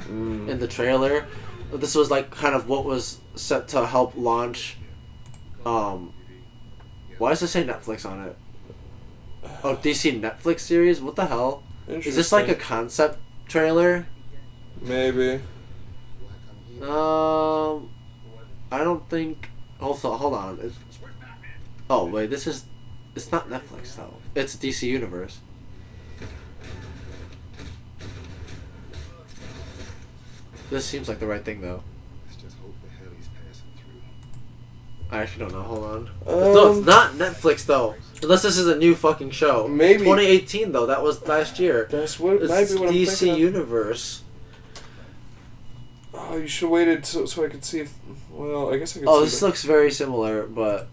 in the trailer. This was like kind of what was set to help launch. Why does it say Netflix on it? Oh, DC Netflix series. What the hell? Is this like a concept trailer? Maybe. I don't think. Hold on. Oh wait, this is. It's not Netflix though. It's DC Universe. This seems like the right thing though. Let's just hope the hell he's passing through. I actually don't know. Hold on. No, it's not Netflix though. Unless this is a new fucking show. Maybe 2018 though. That was last year. That's what. It's Might be what DC I'm thinking. Universe. Oh, you should have waited so I could see if. Well, I guess I could. Oh, see this looks very similar, but.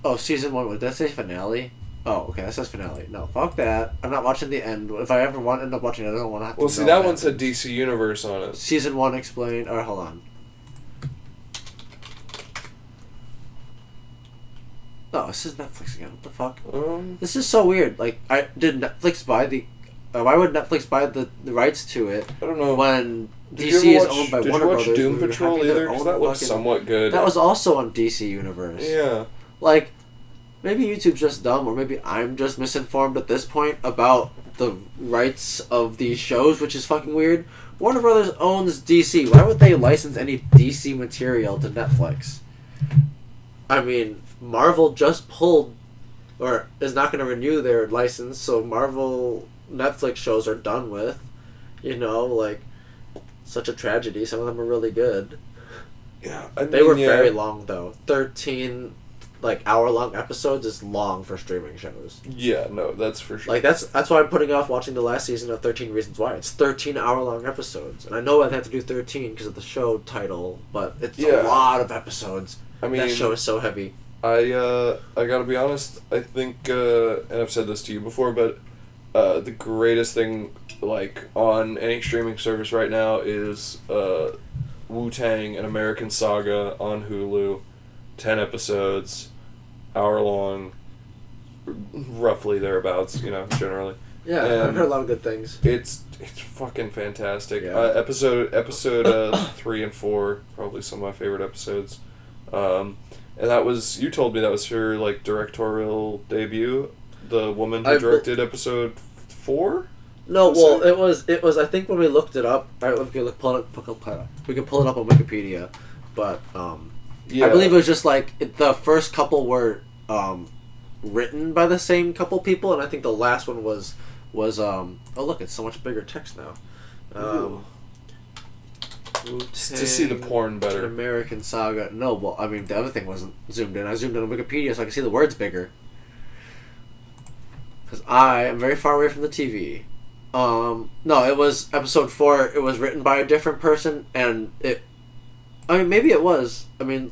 Oh, season 1. Did that say finale? Oh, okay, that says finale. No, fuck that. I'm not watching the end. If I ever end up watching it, I don't want to have to. Well, see, that one said DC Universe on it. Season 1 explained. Alright, hold on. No, this is Netflix again. What the fuck? This is so weird. Like, did Netflix buy the? Why would Netflix buy the rights to it? I don't know. When DC is owned by Warner Brothers. Did you watch Doom Patrol either? Because that looks somewhat good. That was also on DC Universe. Yeah. Like, maybe YouTube's just dumb, or maybe I'm just misinformed at this point about the rights of these shows, which is fucking weird. Warner Brothers owns DC. Why would they license any DC material to Netflix? I mean, Marvel just pulled, or is not going to renew their license, so Marvel Netflix shows are done with. Like, such a tragedy. Some of them are really good. Yeah, they were very long, though. 13... hour-long episodes is long for streaming shows. Yeah, no, that's for sure. Like that's why I'm putting off watching the last season of 13 Reasons Why. It's 13 hour-long episodes, and I know I'd have to do 13 because of the show title, but it's a lot of episodes. I mean, that show is so heavy. I gotta be honest. I think, and I've said this to you before, but the greatest thing on any streaming service right now is Wu-Tang: An American Saga on Hulu. 10 episodes. Hour long, roughly thereabouts, generally. Yeah, I've heard a lot of good things. It's fucking fantastic. Yeah. Episode 3 and 4, probably some of my favorite episodes. And that was, you told me that was her directorial debut. The woman who directed episode 4. No, well, it was. I think when we looked it up, we could pull it up on Wikipedia, but yeah. I believe it was just the first couple were written by the same couple people, and I think the last one was oh look, it's so much bigger text now. To see the porn better. American Saga. No, well, I mean the other thing wasn't zoomed in. I zoomed in on Wikipedia so I could see the words bigger. Because I am very far away from the TV. No, it was episode 4. It was written by a different person, and maybe it was. I mean,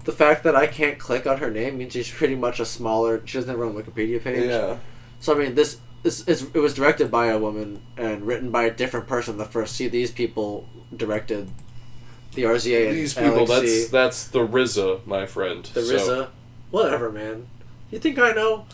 the fact that I can't click on her name means she's pretty much a smaller. She doesn't have her own Wikipedia page. Yeah. So I mean, it was directed by a woman and written by a different person. The first, these people directed the RZA and these people. LXC. That's the RZA, my friend. The RZA, whatever, man. You think I know?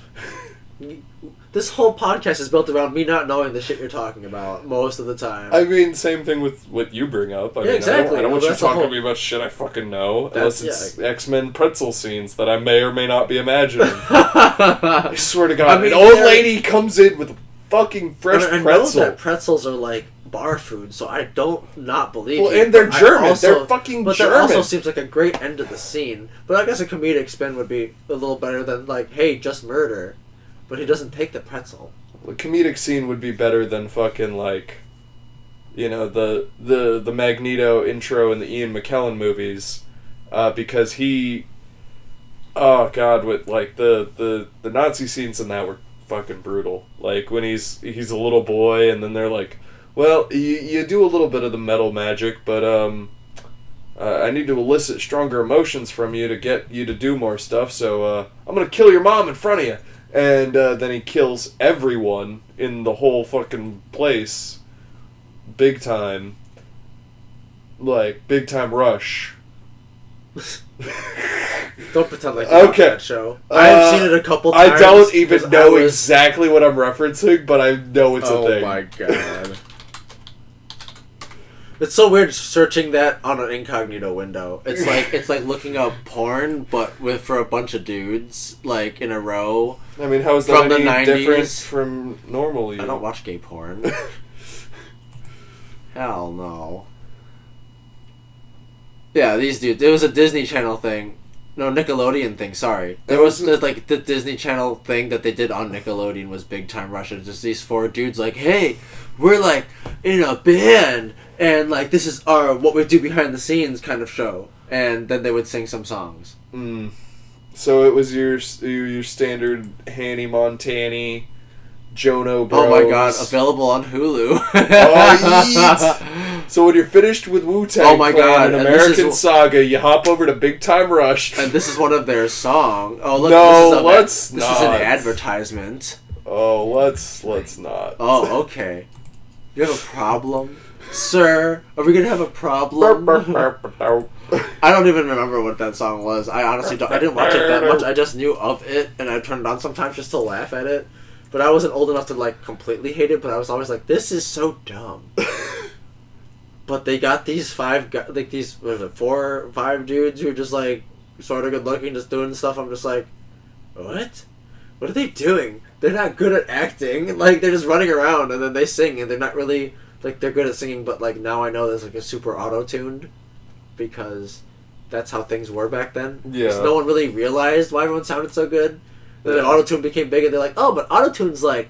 This whole podcast is built around me not knowing the shit you're talking about most of the time. I mean, same thing with what you bring up. I mean, exactly. I don't want you talking to me about shit I fucking know, unless it's X-Men pretzel scenes that I may or may not be imagining. I swear to God, an old lady comes in with a fucking fresh pretzel. I know that pretzels are like bar food, so I don't not believe you. And they're German. They're fucking but German. But that also seems like a great end to the scene. But I guess a comedic spin would be a little better than like, hey, just murder. But he doesn't take the pretzel. The comedic scene would be better than fucking like, the Magneto intro in the Ian McKellen movies, because he, oh god, with like the Nazi scenes in that were fucking brutal. Like when he's a little boy and then they're like, well, you do a little bit of the metal magic, but I need to elicit stronger emotions from you to get you to do more stuff. So I'm gonna kill your mom in front of you. And then he kills everyone in the whole fucking place. Big time. Like, big time rush. Don't pretend like you watch that show. I've seen it a couple times. I don't even know exactly what I'm referencing, but I know it's a thing. Oh my god. It's so weird searching that on an incognito window. It's like looking up porn, but for a bunch of dudes, like in a row. I mean, how is that from any the 90s? different from normal you? I don't watch gay porn. Hell no. Yeah, these dudes. It was a Disney Channel thing. No, Nickelodeon thing, sorry. There was like the Disney Channel thing that they did on Nickelodeon was Big Time Rush. It's just these 4 dudes like, hey, we're like in a band and like this is our what we do behind the scenes kind of show. And then they would sing some songs. So it was your standard Hanny Montani, Jono Bros. Oh my god, available on Hulu. So when you're finished with Wu-Tang Clan and American Saga, you hop over to Big Time Rush. And this is one of their songs. Oh look, this is an advertisement. Oh, let's not. Oh, okay. You have a problem? Sir, are we gonna have a problem? I don't even remember what that song was. I honestly don't. I didn't watch it that much. I just knew of it, and I turned it on sometimes just to laugh at it. But I wasn't old enough to like completely hate it. But I was always like, "This is so dumb." But they got these 4 or 5 dudes who are just like sort of good looking, just doing stuff. I'm just like, what? What are they doing? They're not good at acting. Like they're just running around and then they sing and they're not really. Like, they're good at singing, but, like, now I know there's, like, a super auto-tuned because that's how things were back then. Yeah. So no one really realized why everyone sounded so good. Then auto-tune became big, and they're like, oh, but auto-tune's, like,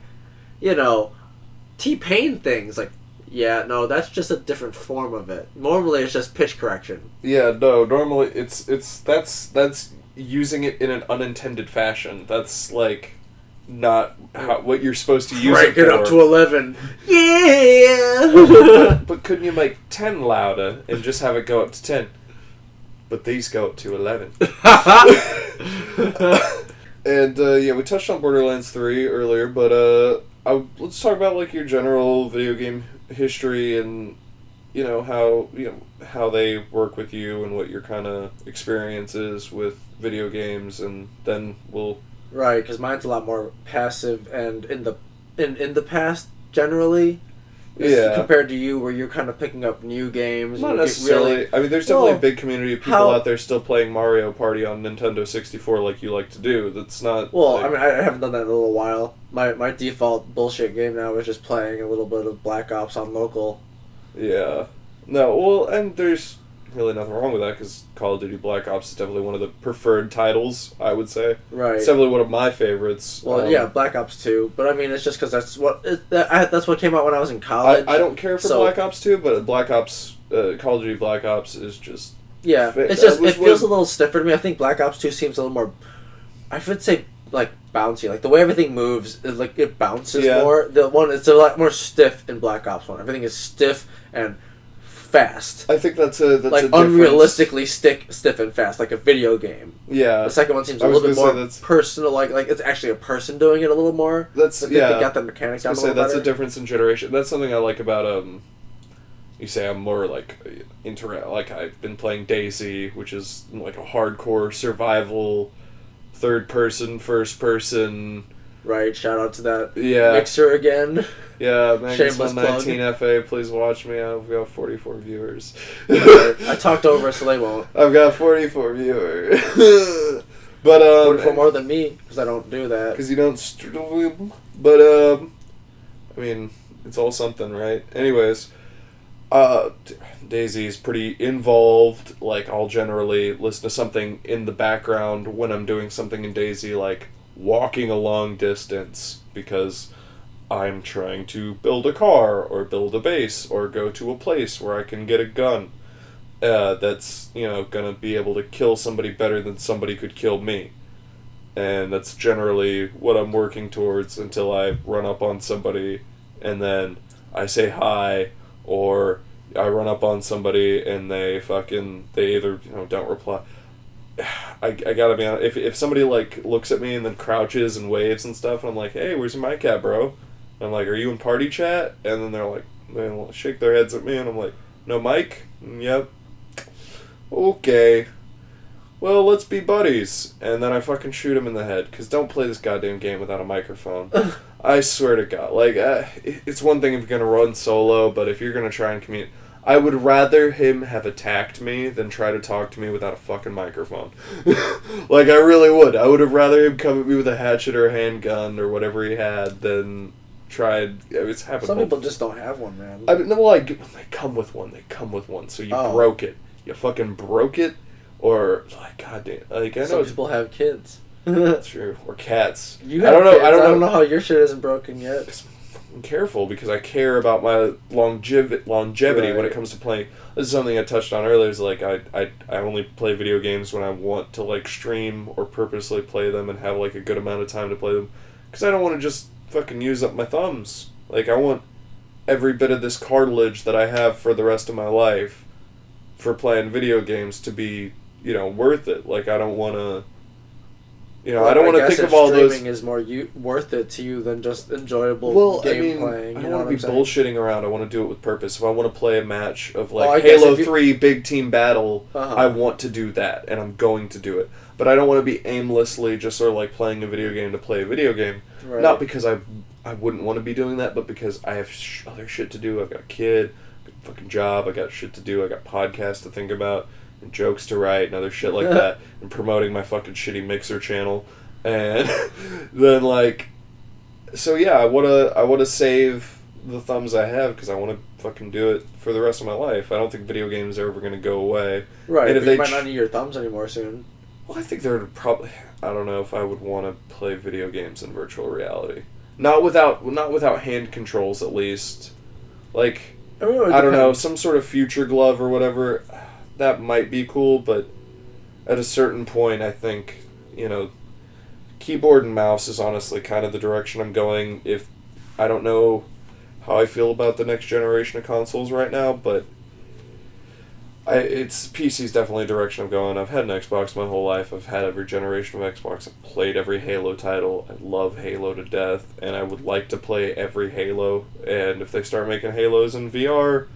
T-Pain things. Like, yeah, no, that's just a different form of it. Normally, it's just pitch correction. Yeah, no, normally that's using it in an unintended fashion. That's, like... not what you're supposed to use Crank it for. it up to 11. Yeah! But couldn't you make 10 louder and just have it go up to 10? But these go up to 11. And, we touched on Borderlands 3 earlier, but let's talk about, like, your general video game history and, how they work with you and what your kind of experience is with video games, and then we'll... Right, because mine's a lot more passive and in the past generally. Yeah. Compared to you, where you're kind of picking up new games. Not necessarily. I mean, there's definitely a big community of people out there still playing Mario Party on Nintendo 64 like you like to do. That's not... Well, I mean, I haven't done that in a little while. My default bullshit game now is just playing a little bit of Black Ops on local. Yeah. No, well, and there's really nothing wrong with that, because Call of Duty Black Ops is definitely one of the preferred titles, I would say. Right. It's definitely one of my favorites. Well, yeah, Black Ops 2, but I mean, it's just because that's what came out when I was in college. I don't care for Black Ops 2, but Black Ops, Call of Duty Black Ops is just... Yeah, it's just, it feels a little stiffer to me. I think Black Ops 2 seems a little more, I would say, like, bouncy. Like the way everything moves, is like it bounces Yeah. more. The one it's a lot more stiff in Black Ops 1. Everything is stiff and fast. I think that's a Like unrealistically stiff and fast, like a video game. Yeah. The second one seems a I was little bit gonna more say that's- personal. Like it's actually a person doing it a little more. That's Like, yeah. They got the mechanics down a I little say that's better. a difference in generation. That's something I like about You say I'm more like like I've been playing DayZ, which is like a hardcore survival, third person, first person. Right. Shout out to that Yeah. mixer again. Yeah, Magnus Shameless plug. 19FA, please watch me. I've got 44 viewers. I talked over, so they won't. I've got 44 viewers. But 44 more than me, because I don't do that. because you don't stream. But I mean, it's all something, right? Anyways, DayZ is pretty involved. Like, I'll generally listen to something in the background when I'm doing something in DayZ, like walking a long distance, because I'm trying to build a car or build a base or go to a place where I can get a gun that's, gonna be able to kill somebody better than somebody could kill me. And that's generally what I'm working towards until I run up on somebody and then I say hi, or I run up on somebody and they either don't reply. I gotta be honest, if somebody like looks at me and then crouches and waves and stuff, and I'm like, hey, where's your mic at, bro? I'm like, are you in party chat? And then they're like, they shake their heads at me, and I'm like, no mic? Yep. Okay. Well, let's be buddies. And then I fucking shoot him in the head, because don't play this goddamn game without a microphone. I swear to God. Like, it's one thing if you're going to run solo, but if you're going to try and communicate, I would rather him have attacked me than try to talk to me without a fucking microphone. Like, I really would. I would have rather him come at me with a hatchet or a handgun or whatever he had than tried. It's happened. Some people just don't have one, man. I mean, well, they come with one. They come with one. So you broke it. You fucking broke it, or like, goddamn, like I know Some people have kids. That's true, or cats. You have kids. I don't know how your shit isn't broken yet. I'm careful because I care about my longevity right. when it comes to playing. This is something I touched on earlier. Is like I only play video games when I want to like stream or purposely play them and have like a good amount of time to play them, because I don't want to just fucking use up my thumbs. Like, I want every bit of this cartilage that I have for the rest of my life for playing video games to be, worth it. Like, I don't want to, I don't want to think of all those. Streaming is more worth it to you than just enjoyable game playing. I don't want to be bullshitting around. I want to do it with purpose. If I want to play a match of like Halo 3 big team battle, I want to do that, and I'm going to do it. But I don't want to be aimlessly just sort of like playing a video game to play a video game. Right. Not because I wouldn't want to be doing that, but because I have other shit to do. I've got a kid, a fucking job, I got shit to do, I got podcasts to think about, and jokes to write, and other shit like that, and promoting my fucking shitty Mixer channel. And then, like, so yeah, I wanna save the thumbs I have, because I want to fucking do it for the rest of my life. I don't think video games are ever going to go away. Right, and if you might not need your thumbs anymore soon. Well, I think they're probably... I don't know if I would want to play video games in virtual reality. Not without hand controls, at least. Like, I don't know, some sort of future glove or whatever, that might be cool, but at a certain point, I think, keyboard and mouse is honestly kind of the direction I'm going. If I don't know how I feel about the next generation of consoles right now, but PC's definitely a direction I'm going. I've had an Xbox my whole life. I've had every generation of Xbox. I've played every Halo title. I love Halo to death, and I would like to play every Halo. And if they start making Halos in VR,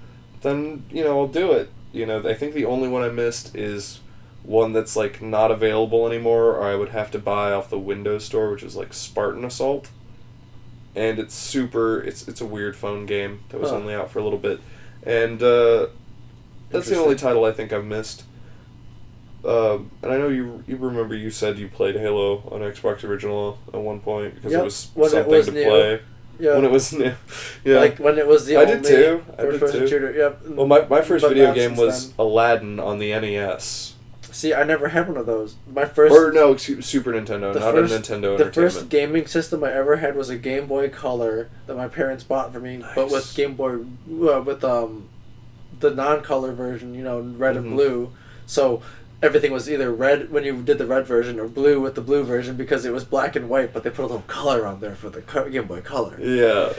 then, I'll do it. I think the only one I missed is one that's, like, not available anymore, or I would have to buy off the Windows Store, which is, like, Spartan Assault. And it's a weird phone game that was only out for a little bit. And, that's the only title I think I've missed. And I know you remember you said you played Halo on Xbox Original at one point because it was something to play. Yeah. When it was new. Yeah. Like when it was the only first-person shooter. Yep. Well, my first video game was Aladdin on the NES. See, I never had one of those. My first... Or no, Super Nintendo, not a Nintendo Entertainment. The first gaming system I ever had was a Game Boy Color that my parents bought for me, but with Game Boy... with the non-color version, red and blue. So everything was either red when you did the red version or blue with the blue version because it was black and white, but they put a little color on there for the Game Boy Color. Yeah.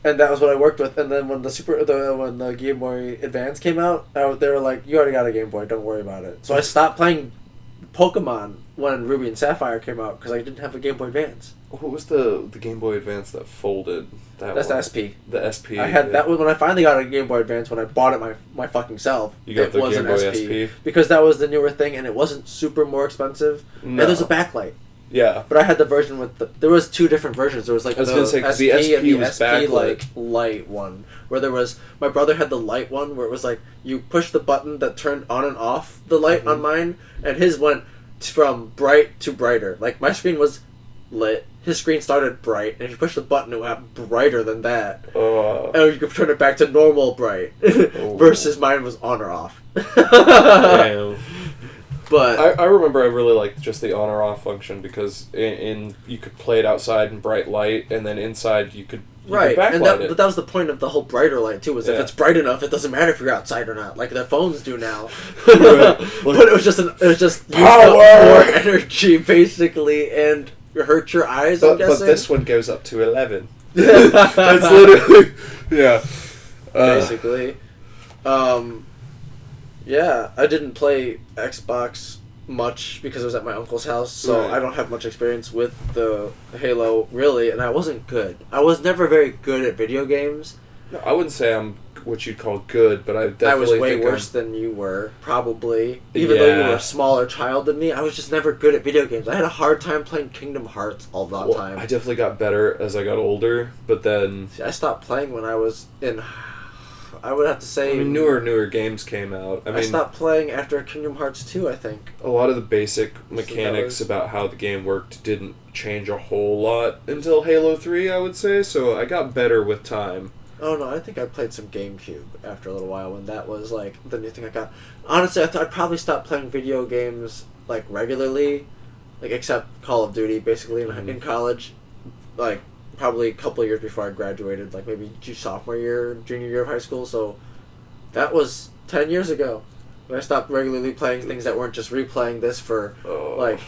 And that was what I worked with. And then when when the Game Boy Advance came out, they were like, "You already got a Game Boy, don't worry about it." So I stopped playing Pokemon when Ruby and Sapphire came out because I didn't have a Game Boy Advance. What was the Game Boy Advance that folded? That's the SP. The SP. I had that when I finally got a Game Boy Advance when I bought it my fucking self. You got the Game Boy SP because that was the newer thing and it wasn't super more expensive. No. And there's a backlight. Yeah. But I had the version with there was two different versions. There was like I was gonna say, SP, the SP and the was SP backlit. like light one, where there was my brother had the light one where it was like you push the button that turned on and off the light on mine, and his went from bright to brighter. Like my screen was lit, his screen started bright, and if you push the button it went brighter than that. And you could turn it back to normal bright. Versus mine was on or off. Damn. But I remember I really liked just the on or off function because in you could play it outside in bright light, and then inside you could right, backlight and it. But that was the point of the whole brighter light too. Was if it's bright enough, it doesn't matter if you're outside or not, like the phones do now. Right. But it was just used Power! up more energy basically, and hurt your eyes. But, I'm guessing. but this one goes up to 11. That's literally basically. Yeah, I didn't play Xbox much because it was at my uncle's house, so I don't have much experience with the Halo, really, and I wasn't good. I was never very good at video games. No, I wouldn't say I'm what you'd call good, but I definitely was way think worse than you were, probably. Even though you were a smaller child than me, I was just never good at video games. I had a hard time playing Kingdom Hearts all the time. I definitely got better as I got older, but then... See, I stopped playing when I was in... I would have to say... I mean, newer games came out. I stopped playing after Kingdom Hearts 2, I think. A lot of the basic mechanics about how the game worked didn't change a whole lot until Halo 3, I would say, so I got better with time. Oh, no, I think I played some GameCube after a little while when that was, like, the new thing I got. Honestly, I thought I'd probably stop playing video games, like, regularly, like, except Call of Duty, basically, in college. Like... probably a couple of years before I graduated, like maybe sophomore year, junior year of high school, so that was 10 years ago. When I stopped regularly playing things that weren't just replaying this for, like,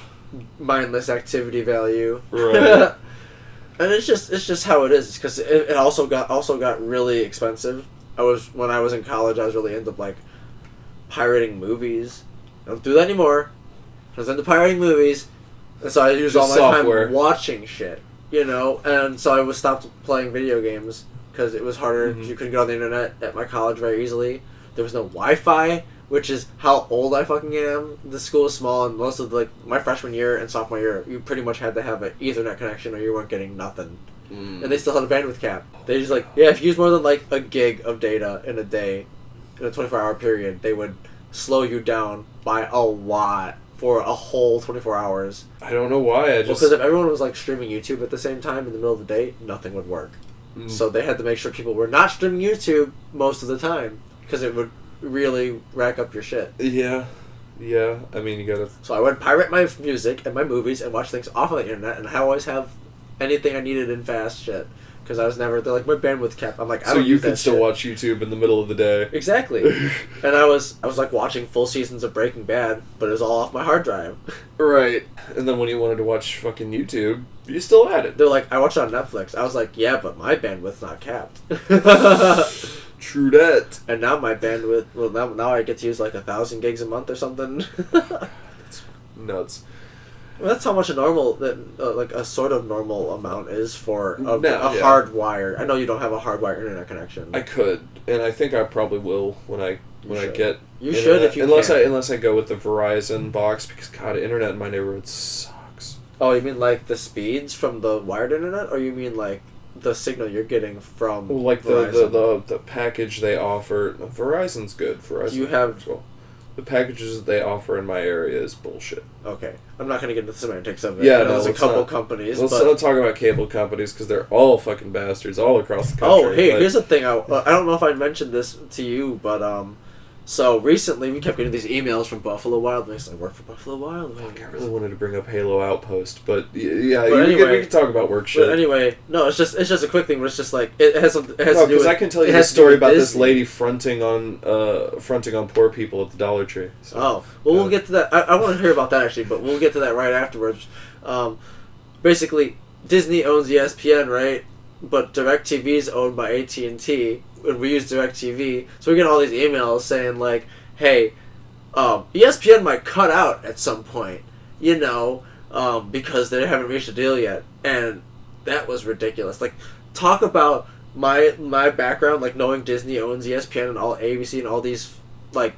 mindless activity value. Right. And it's just how it is, because it also got really expensive. When I was in college, I was really into, like, pirating movies. I don't do that anymore. I was into pirating movies, and so I used all my time watching shit. You know, and so I stopped playing video games because it was harder. You couldn't get on the internet at my college very easily. There was no Wi-Fi, which is how old I fucking am. The school is small, and most of my freshman year and sophomore year, you pretty much had to have an Ethernet connection or you weren't getting nothing. And they still had a bandwidth cap. They just if you use more than like a gig of data in a day, in a 24-hour period, they would slow you down by a lot. For a whole 24 hours. I don't know why. Because if everyone was like streaming YouTube at the same time in the middle of the day, nothing would work. So they had to make sure people were not streaming YouTube most of the time because it would really rack up your shit. Yeah. I mean, you gotta. So I would pirate my music and my movies and watch things off of the internet, and I always have anything I needed in fast shit. Because I was never... They're like, my bandwidth cap. I'm like, I don't So you could still watch YouTube in the middle of the day. Exactly. And I was like watching full seasons of Breaking Bad, but it was all off my hard drive. Right. And then when you wanted to watch fucking YouTube, you still had it. They're like, I watched it on Netflix. I was like, yeah, but my bandwidth's not capped. True that. And now my bandwidth... Well, now I get to use like 1,000 gigs a month or something. That's nuts. Well, that's how much a normal, like a sort of normal amount is for a hardwired. I know you don't have a hardwired internet connection. I could, and I think I probably will when I get. You should if you unless I go with the Verizon box because God, internet in my neighborhood sucks. Oh, you mean like the speeds from the wired internet, or you mean like the signal you're getting from? Well, like Verizon? the package they offer. Verizon's good. Verizon. You have. Well, the packages that they offer in my area is bullshit. Okay. I'm not going to get into the semantics of it. Yeah, there's a couple companies. Let's not talk about cable companies because they're all fucking bastards all across the country. Oh, hey, here's the thing. I don't know if I mentioned this to you, but So recently, we kept getting these emails from Buffalo Wild Wings. I work for Buffalo Wild Wings. Fuck, I really wanted to bring up Halo Outpost, but yeah, anyway, we can talk about work shit. But anyway, no, it's just a quick thing. But it's just like it has to do with. Because I can tell you a story about this lady fronting on poor people at the Dollar Tree. So, well, we'll get to that. I want to hear about that actually, but we'll get to that right afterwards. Basically, Disney owns ESPN, right? But DirecTV is owned by AT&T, and we use DirecTV. So we get all these emails saying like, "Hey, ESPN might cut out at some point, because they haven't reached a deal yet." And that was ridiculous. Like, talk about my background, like knowing Disney owns ESPN and all ABC and all these like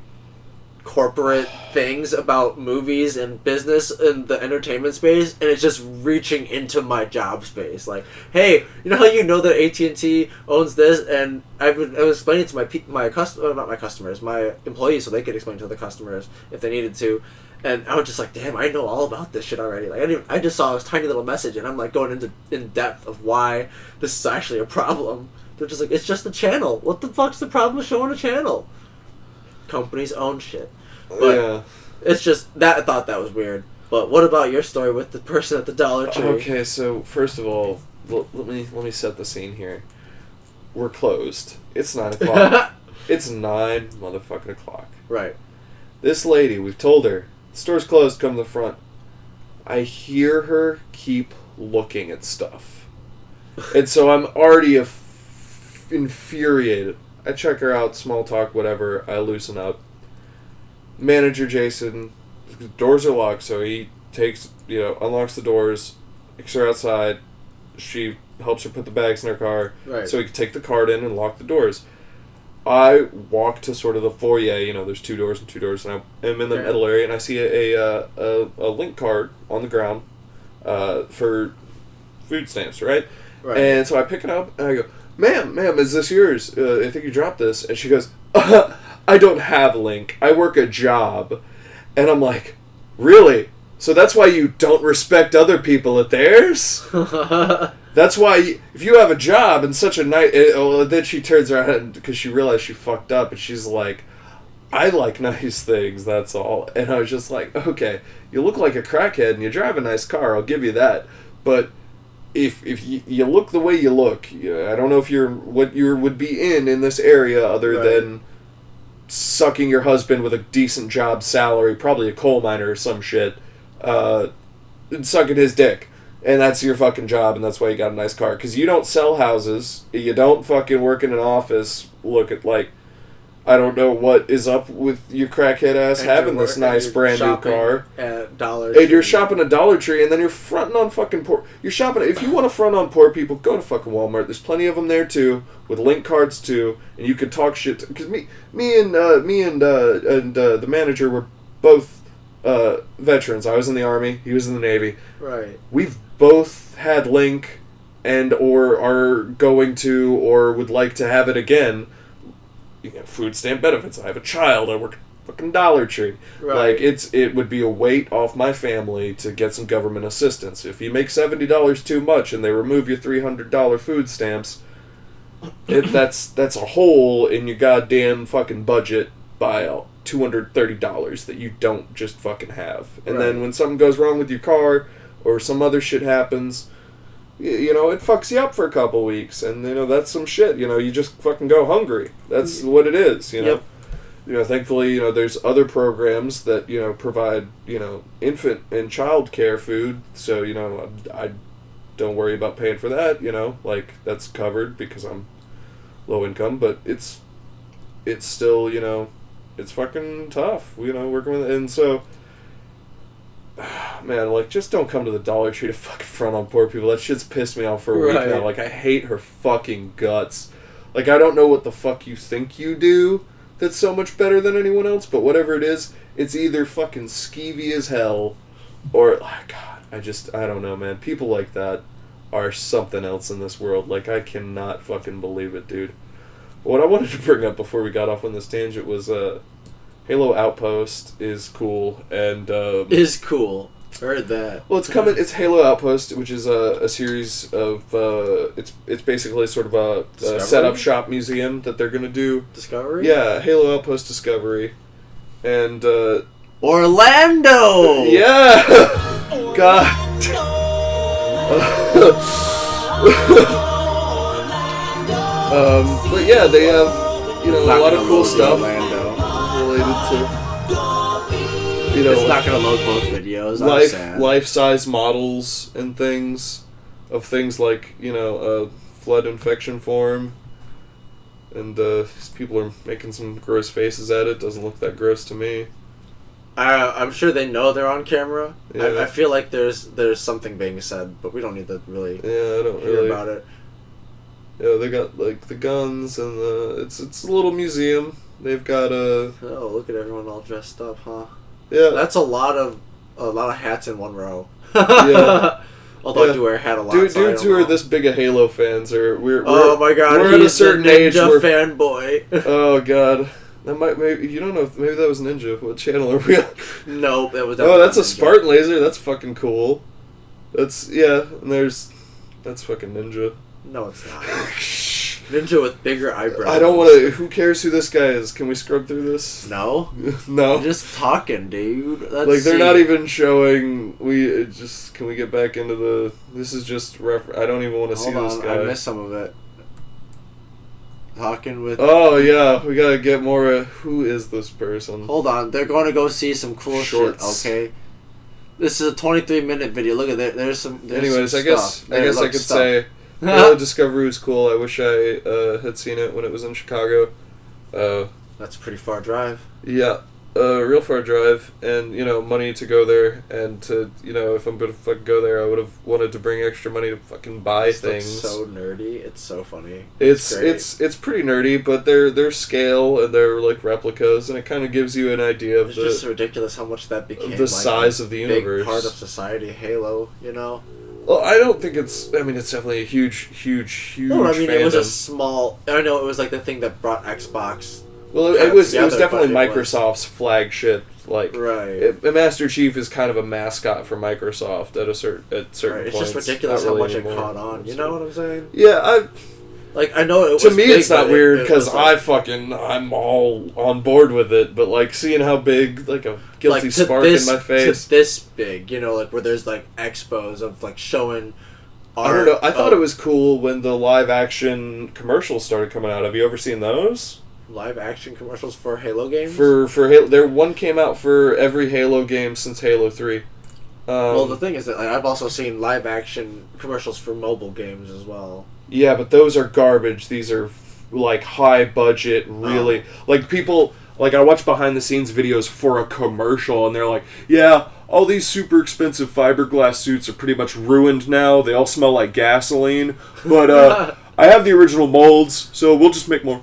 corporate things about movies and business and the entertainment space, and it's just reaching into my job space. Like, hey, you know how that AT&T owns this, and I was explaining it to my employees, so they could explain to the customers if they needed to. And I was just like, damn, I know all about this shit already. Like, I just saw this tiny little message, and I'm like going in depth of why this is actually a problem. They're just like, it's just a channel. What the fuck's the problem with showing a channel? Companies own shit. But yeah. It's just that I thought that was weird. But what about your story with the person at the Dollar Tree? Okay, so first of all, let me set the scene here. We're closed. It's 9 o'clock. It's 9 motherfucking o'clock. Right. This lady, we've told her, the store's closed, come to the front. I hear her keep looking at stuff. And so I'm already infuriated. I check her out, small talk, whatever, I loosen up. Manager Jason, the doors are locked, so he takes, unlocks the doors, takes her outside. She helps her put the bags in her car, right, so he can take the cart in and lock the doors. I walk to sort of the foyer, there's 2 doors and 2 doors, and I am in the middle area, and I see a link card on the ground for food stamps, right? And so I pick it up, and I go, ma'am, is this yours? I think you dropped this. And she goes, I don't have Link. I work a job. And I'm like, really? So that's why you don't respect other people at theirs? That's why, if you have a job and such a nice... then she turns around because she realized she fucked up, and she's like, I like nice things, that's all. And I was just like, okay, you look like a crackhead and you drive a nice car, I'll give you that. But if you look the way you look, I don't know if you're what you would be in this area other than sucking your husband with a decent job salary, probably a coal miner or some shit, and sucking his dick. And that's your fucking job, and that's why you got a nice car. Because you don't sell houses, you don't fucking work in an office, look at, like, I don't know what is up with your crackhead ass and having this nice brand new car. At Dollar Tree. And you're shopping at Dollar Tree, and then you're fronting on fucking poor... You're shopping... If you want to front on poor people, go to fucking Walmart. There's plenty of them there, too, with link cards, too, and you can talk shit... Because me and the manager were both veterans. I was in the Army, he was in the Navy. Right. We've both had Link and or are going to or would like to have it again. You get food stamp benefits. I have a child. I work at fucking Dollar Tree. Right. Like, it would be a weight off my family to get some government assistance. If you make $70 too much and they remove your $300 food stamps, that's a hole in your goddamn fucking budget by $230 that you don't just fucking have. And then when something goes wrong with your car or some other shit happens, it fucks you up for a couple weeks, and that's some shit. You just fucking go hungry. That's what it is. Yep. Thankfully, there's other programs that provide infant and child care food. So I don't worry about paying for that. Like, that's covered because I'm low income. But it's still it's fucking tough. Working with it, and so. Man, like, just don't come to the Dollar Tree to fucking front on poor people. That shit's pissed me off for a week now. Like, I hate her fucking guts. Like, I don't know what the fuck you think you do that's so much better than anyone else, but whatever it is, it's either fucking skeevy as hell, or, God, I don't know, man. People like that are something else in this world. Like, I cannot fucking believe it, dude. What I wanted to bring up before we got off on this tangent was, Halo Outpost is cool, and... is cool. Heard that. Well, it's coming. It's Halo Outpost, which is a series of. It's basically sort of a setup shop museum that they're gonna do. Discovery. Yeah, Halo Outpost Discovery, and Orlando. Yeah. God. But yeah, they have a lot of cool stuff related to. It's not gonna load both videos. Life-size models and things of things like flood infection form, and people are making some gross faces at it. Doesn't look that gross to me. I'm sure they know they're on camera. Yeah. I feel like there's something being said, but we don't need to really I don't hear about it. Yeah, they got like the guns and it's a little museum. They've got Oh, look at everyone all dressed up, huh? Yeah, that's a lot of hats in one row. Yeah. Although I do wear a hat a lot. Dudes who are this big of Halo fans we're oh my god, we're at a certain age. Ninja fanboy. Oh god, that maybe you don't know. Maybe that was Ninja. What channel are we on? Nope, that was. Oh, that's a Spartan laser. That's fucking cool. That's And that's fucking Ninja. No, it's not. Ninja with bigger eyebrows. I don't want to. Who cares who this guy is? Can we scrub through this? No. No. You're just talking, dude. They're not even showing. Can we get back into the? This is just I don't even want to see this guy. I missed some of it. Talking with. Oh yeah, we gotta get more. Who is this person? Hold on, they're going to go see some cool Shorts. shit. Okay. This is a 23-minute video. Look at that. There's some. Anyways, some I guess I could say. Halo Discovery was cool. I wish I had seen it when it was in Chicago. That's a pretty far drive. Yeah, real far drive, and money to go there, and to if I'm gonna fucking go there, I would have wanted to bring extra money to fucking buy things. So nerdy. It's so funny. It's pretty nerdy, but they're scale and they're like replicas, and it kind of gives you an idea of it's just ridiculous how much that became the size of the universe, big part of society. Halo, Well, I don't think it's. I mean, it's definitely a huge. No, I mean fandom. It was a small. I know it was like the thing that brought Xbox. Well, it was definitely Microsoft's flagship. Like, right. Master Chief is kind of a mascot for Microsoft at certain points. It's just ridiculous how much it caught on. You know what I'm saying? Yeah, I know it was. To me, big, it's not weird because like, I'm all on board with it. But like seeing how big, like a guilty spark in my face. To this big, like where there's like expos of like showing. I don't know. I thought it was cool when the live action commercials started coming out. Have you ever seen those? Live action commercials for Halo games? For Halo, one came out for every Halo game since Halo 3. Well, the thing is that I've also seen live action commercials for mobile games as well. Yeah, but those are garbage. These are like high budget, really. Like people, like I watch behind the scenes videos for a commercial, and they're like, "Yeah, all these super expensive fiberglass suits are pretty much ruined now. They all smell like gasoline, but I have the original molds, so we'll just make more."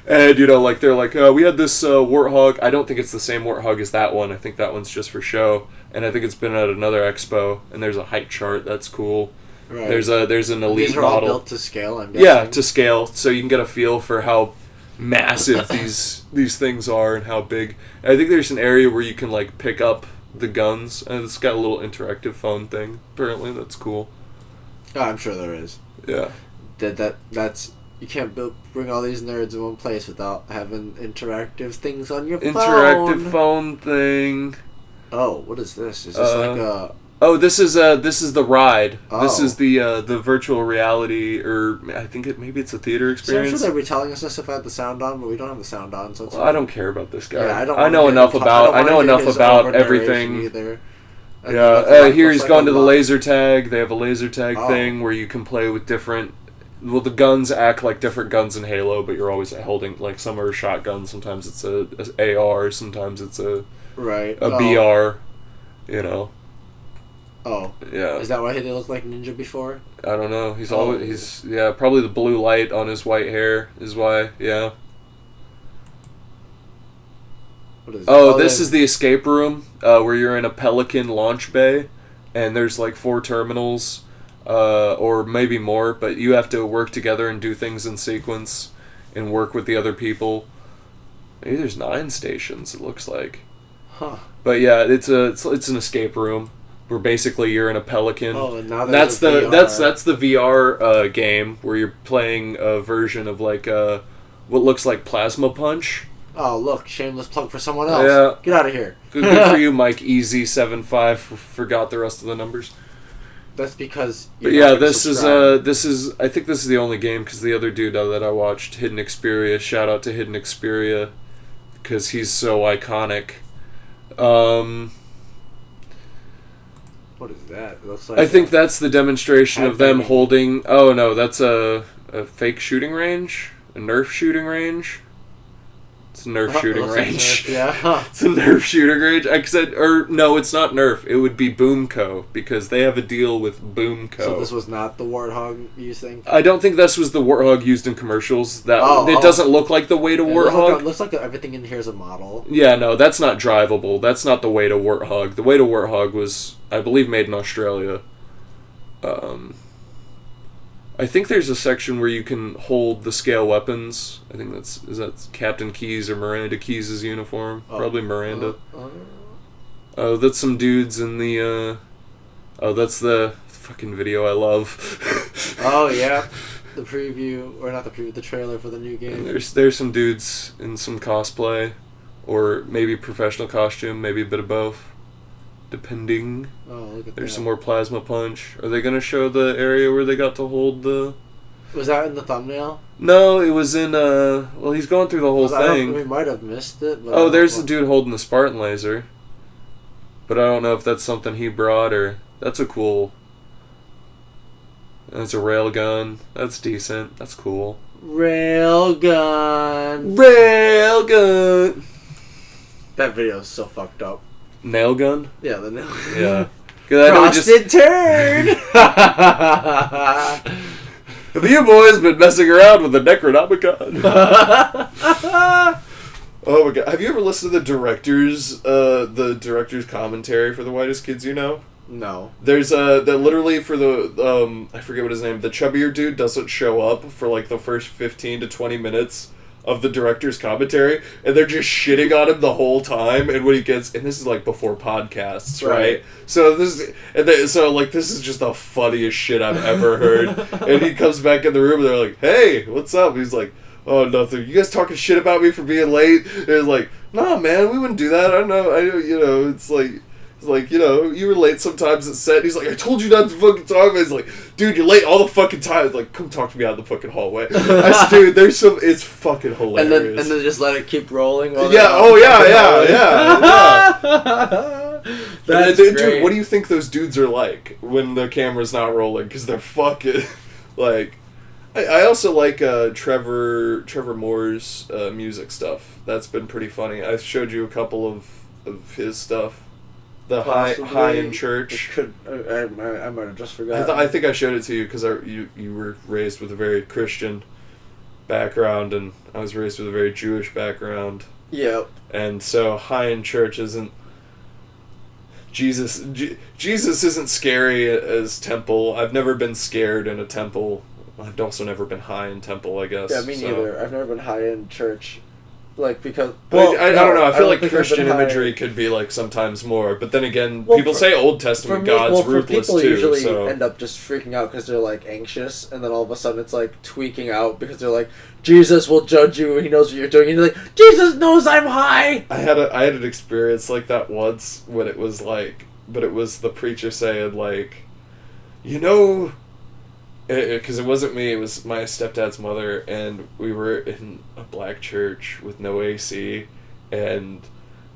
And like they're like, we had this warthog. I don't think it's the same warthog as that one. I think that one's just for show. And I think it's been at another expo. And there's a height chart. That's cool. Right. There's an elite These are model. All built to scale. I'm guessing. Yeah, to scale, so you can get a feel for how massive these things are and how big. And I think there's an area where you can like pick up the guns, and it's got a little interactive phone thing. Apparently, that's cool. Oh, I'm sure there is. Yeah. That's. You can't bring all these nerds in one place without having interactive things on your phone. Interactive phone thing. Oh, what is this? Is this like a... Oh, this is the ride. Oh. This is the virtual reality, or I think maybe it's a theater experience. So I'm sure they'd be telling us this if I had the sound on, but we don't have the sound on, so it's I don't care about this guy. Yeah, I know enough about everything. Either. Yeah, here he's gone to the laser tag. They have a laser tag thing where you can play with different. Well, the guns act like different guns in Halo, but you're always holding, like, some are shotguns, sometimes it's a AR, sometimes it's a BR, Oh. Yeah. Is that why they looked like Ninja before? I don't know. He's probably the blue light on his white hair is why, yeah. What is this is the escape room, where you're in a Pelican launch bay, and there's, like, 4 terminals. Or maybe more, but you have to work together and do things in sequence and work with the other people. Maybe there's 9 stations, it looks like. Huh. But yeah, it's an escape room where basically you're in a pelican. Oh, and now that's there's the VR. that's the VR game where you're playing a version of like what looks like Plasma Punch. Oh, look, shameless plug for someone else. Yeah. Get out of here. Good for you, Mike EZ75. Forgot the rest of the numbers. That's because. But yeah, this is I think this is the only game because the other dude that I watched, Hidden Xperia. Shout out to Hidden Xperia because he's so iconic. What is that? It looks like. I think that's the demonstration of them banging. holding. Oh no, that's a fake shooting range, a Nerf shooting range. It's a Nerf shooting Looks like range. Nerf, yeah. Huh. It's a Nerf shooting range. I said, or no, it's not Nerf. It would be Boomco because they have a deal with Boomco. So this was not the Warthog, you think? I don't think this was the Warthog used in commercials. That Oh, it doesn't look like the way to It Warthog. looks like everything in here is a model. Yeah, no, that's not drivable. That's not the way to Warthog. The way to Warthog was, I believe, made in Australia. I think there's a section where you can hold the scale weapons. I think is that Captain Keyes or Miranda Keyes' uniform? Probably Miranda. Oh, that's some dudes in the. Oh, that's the fucking video I love. Oh yeah, the preview or not the preview, the trailer for the new game. And there's some dudes in some cosplay, or maybe professional costume, maybe a bit of both, depending. Oh, look at There's that. some more Plasma Punch. Are they gonna show the area where they got to hold the? Was that in the thumbnail? No, it was in. Well, he's going through the whole thing. We might have missed it. But Oh, there's the dude holding the Spartan laser. But I don't know if that's something he brought or that's a cool. That's a railgun. That's decent. That's cool. Railgun. Railgun. That video is so fucked up. Nail gun. Yeah, the nail. Yeah. 'Cause I know Frosted turd. Have you boys been messing around with the Necronomicon? Oh my god! Have you ever listened to the director's commentary for The Whitest Kids You Know? No. There's that literally for the I forget what his name. The chubbier dude doesn't show up for like the first 15 to 20 minutes of the director's commentary, and they're just shitting on him the whole time. And when he gets, and this is like before podcasts, right? So this is, this is just the funniest shit I've ever heard. And he comes back in the room, and they're like, "Hey, what's up?" And he's like, "Oh, nothing. You guys talking shit about me for being late?" And it's like, "Nah, man, we wouldn't do that. I know, it's like, you were late sometimes at set." And he's like, "I told you not to fucking talk." And he's like, "Dude, you're late all the fucking time." It's like, "Come talk to me out in the fucking hallway." I said, dude, it's fucking hilarious. And then just let it keep rolling. Yeah. Oh yeah. That's dude, great. what do you think those dudes are like when the camera's not rolling? Because they're fucking like. I also like Trevor Moore's music stuff. That's been pretty funny. I've showed you a couple of his stuff. The high in church. I might have just forgotten. I think I showed it to you because you were raised with a very Christian background, and I was raised with a very Jewish background. Yep. And so high in church isn't Jesus. Jesus isn't scary as temple. I've never been scared in a temple. I've also never been high in temple, I guess. Yeah, me neither. I've never been high in church. Like, because... But I don't know. I feel like think I've Christian been high- imagery could be, like, sometimes more. But then again, Well, people say Old Testament God's ruthless, people too. usually So. end up just freaking out because they're, like, anxious, and then all of a sudden it's, like, tweaking out because they're like, Jesus will judge you, he knows what you're doing, and you're like, Jesus knows I'm high! I had an experience like that once when it was, like... But it was the preacher saying, like... You know... Because it wasn't me, it was my stepdad's mother, and we were in a black church with no AC, and,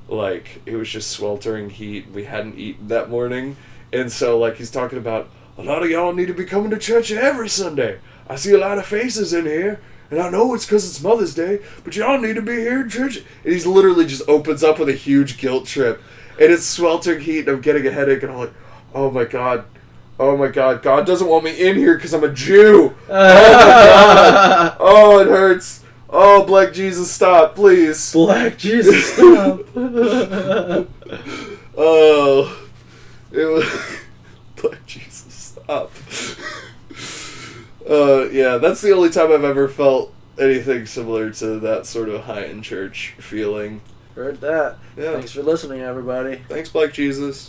like, it was just sweltering heat. We hadn't eaten that morning, and so, like, he's talking about, a lot of y'all need to be coming to church every Sunday. I see a lot of faces in here, and I know it's because it's Mother's Day, but y'all need to be here in church. And he's literally just opens up with a huge guilt trip, and it's sweltering heat, and I'm getting a headache, and I'm like, oh my God, God doesn't want me in here because I'm a Jew. Oh my God. Oh, it hurts. Oh, Black Jesus, stop, please. Black Jesus, stop! Oh, it was Black Jesus, stop. Yeah, that's the only time I've ever felt anything similar to that sort of high in church feeling. Heard that. Yeah. Thanks for listening, everybody. Thanks, Black Jesus.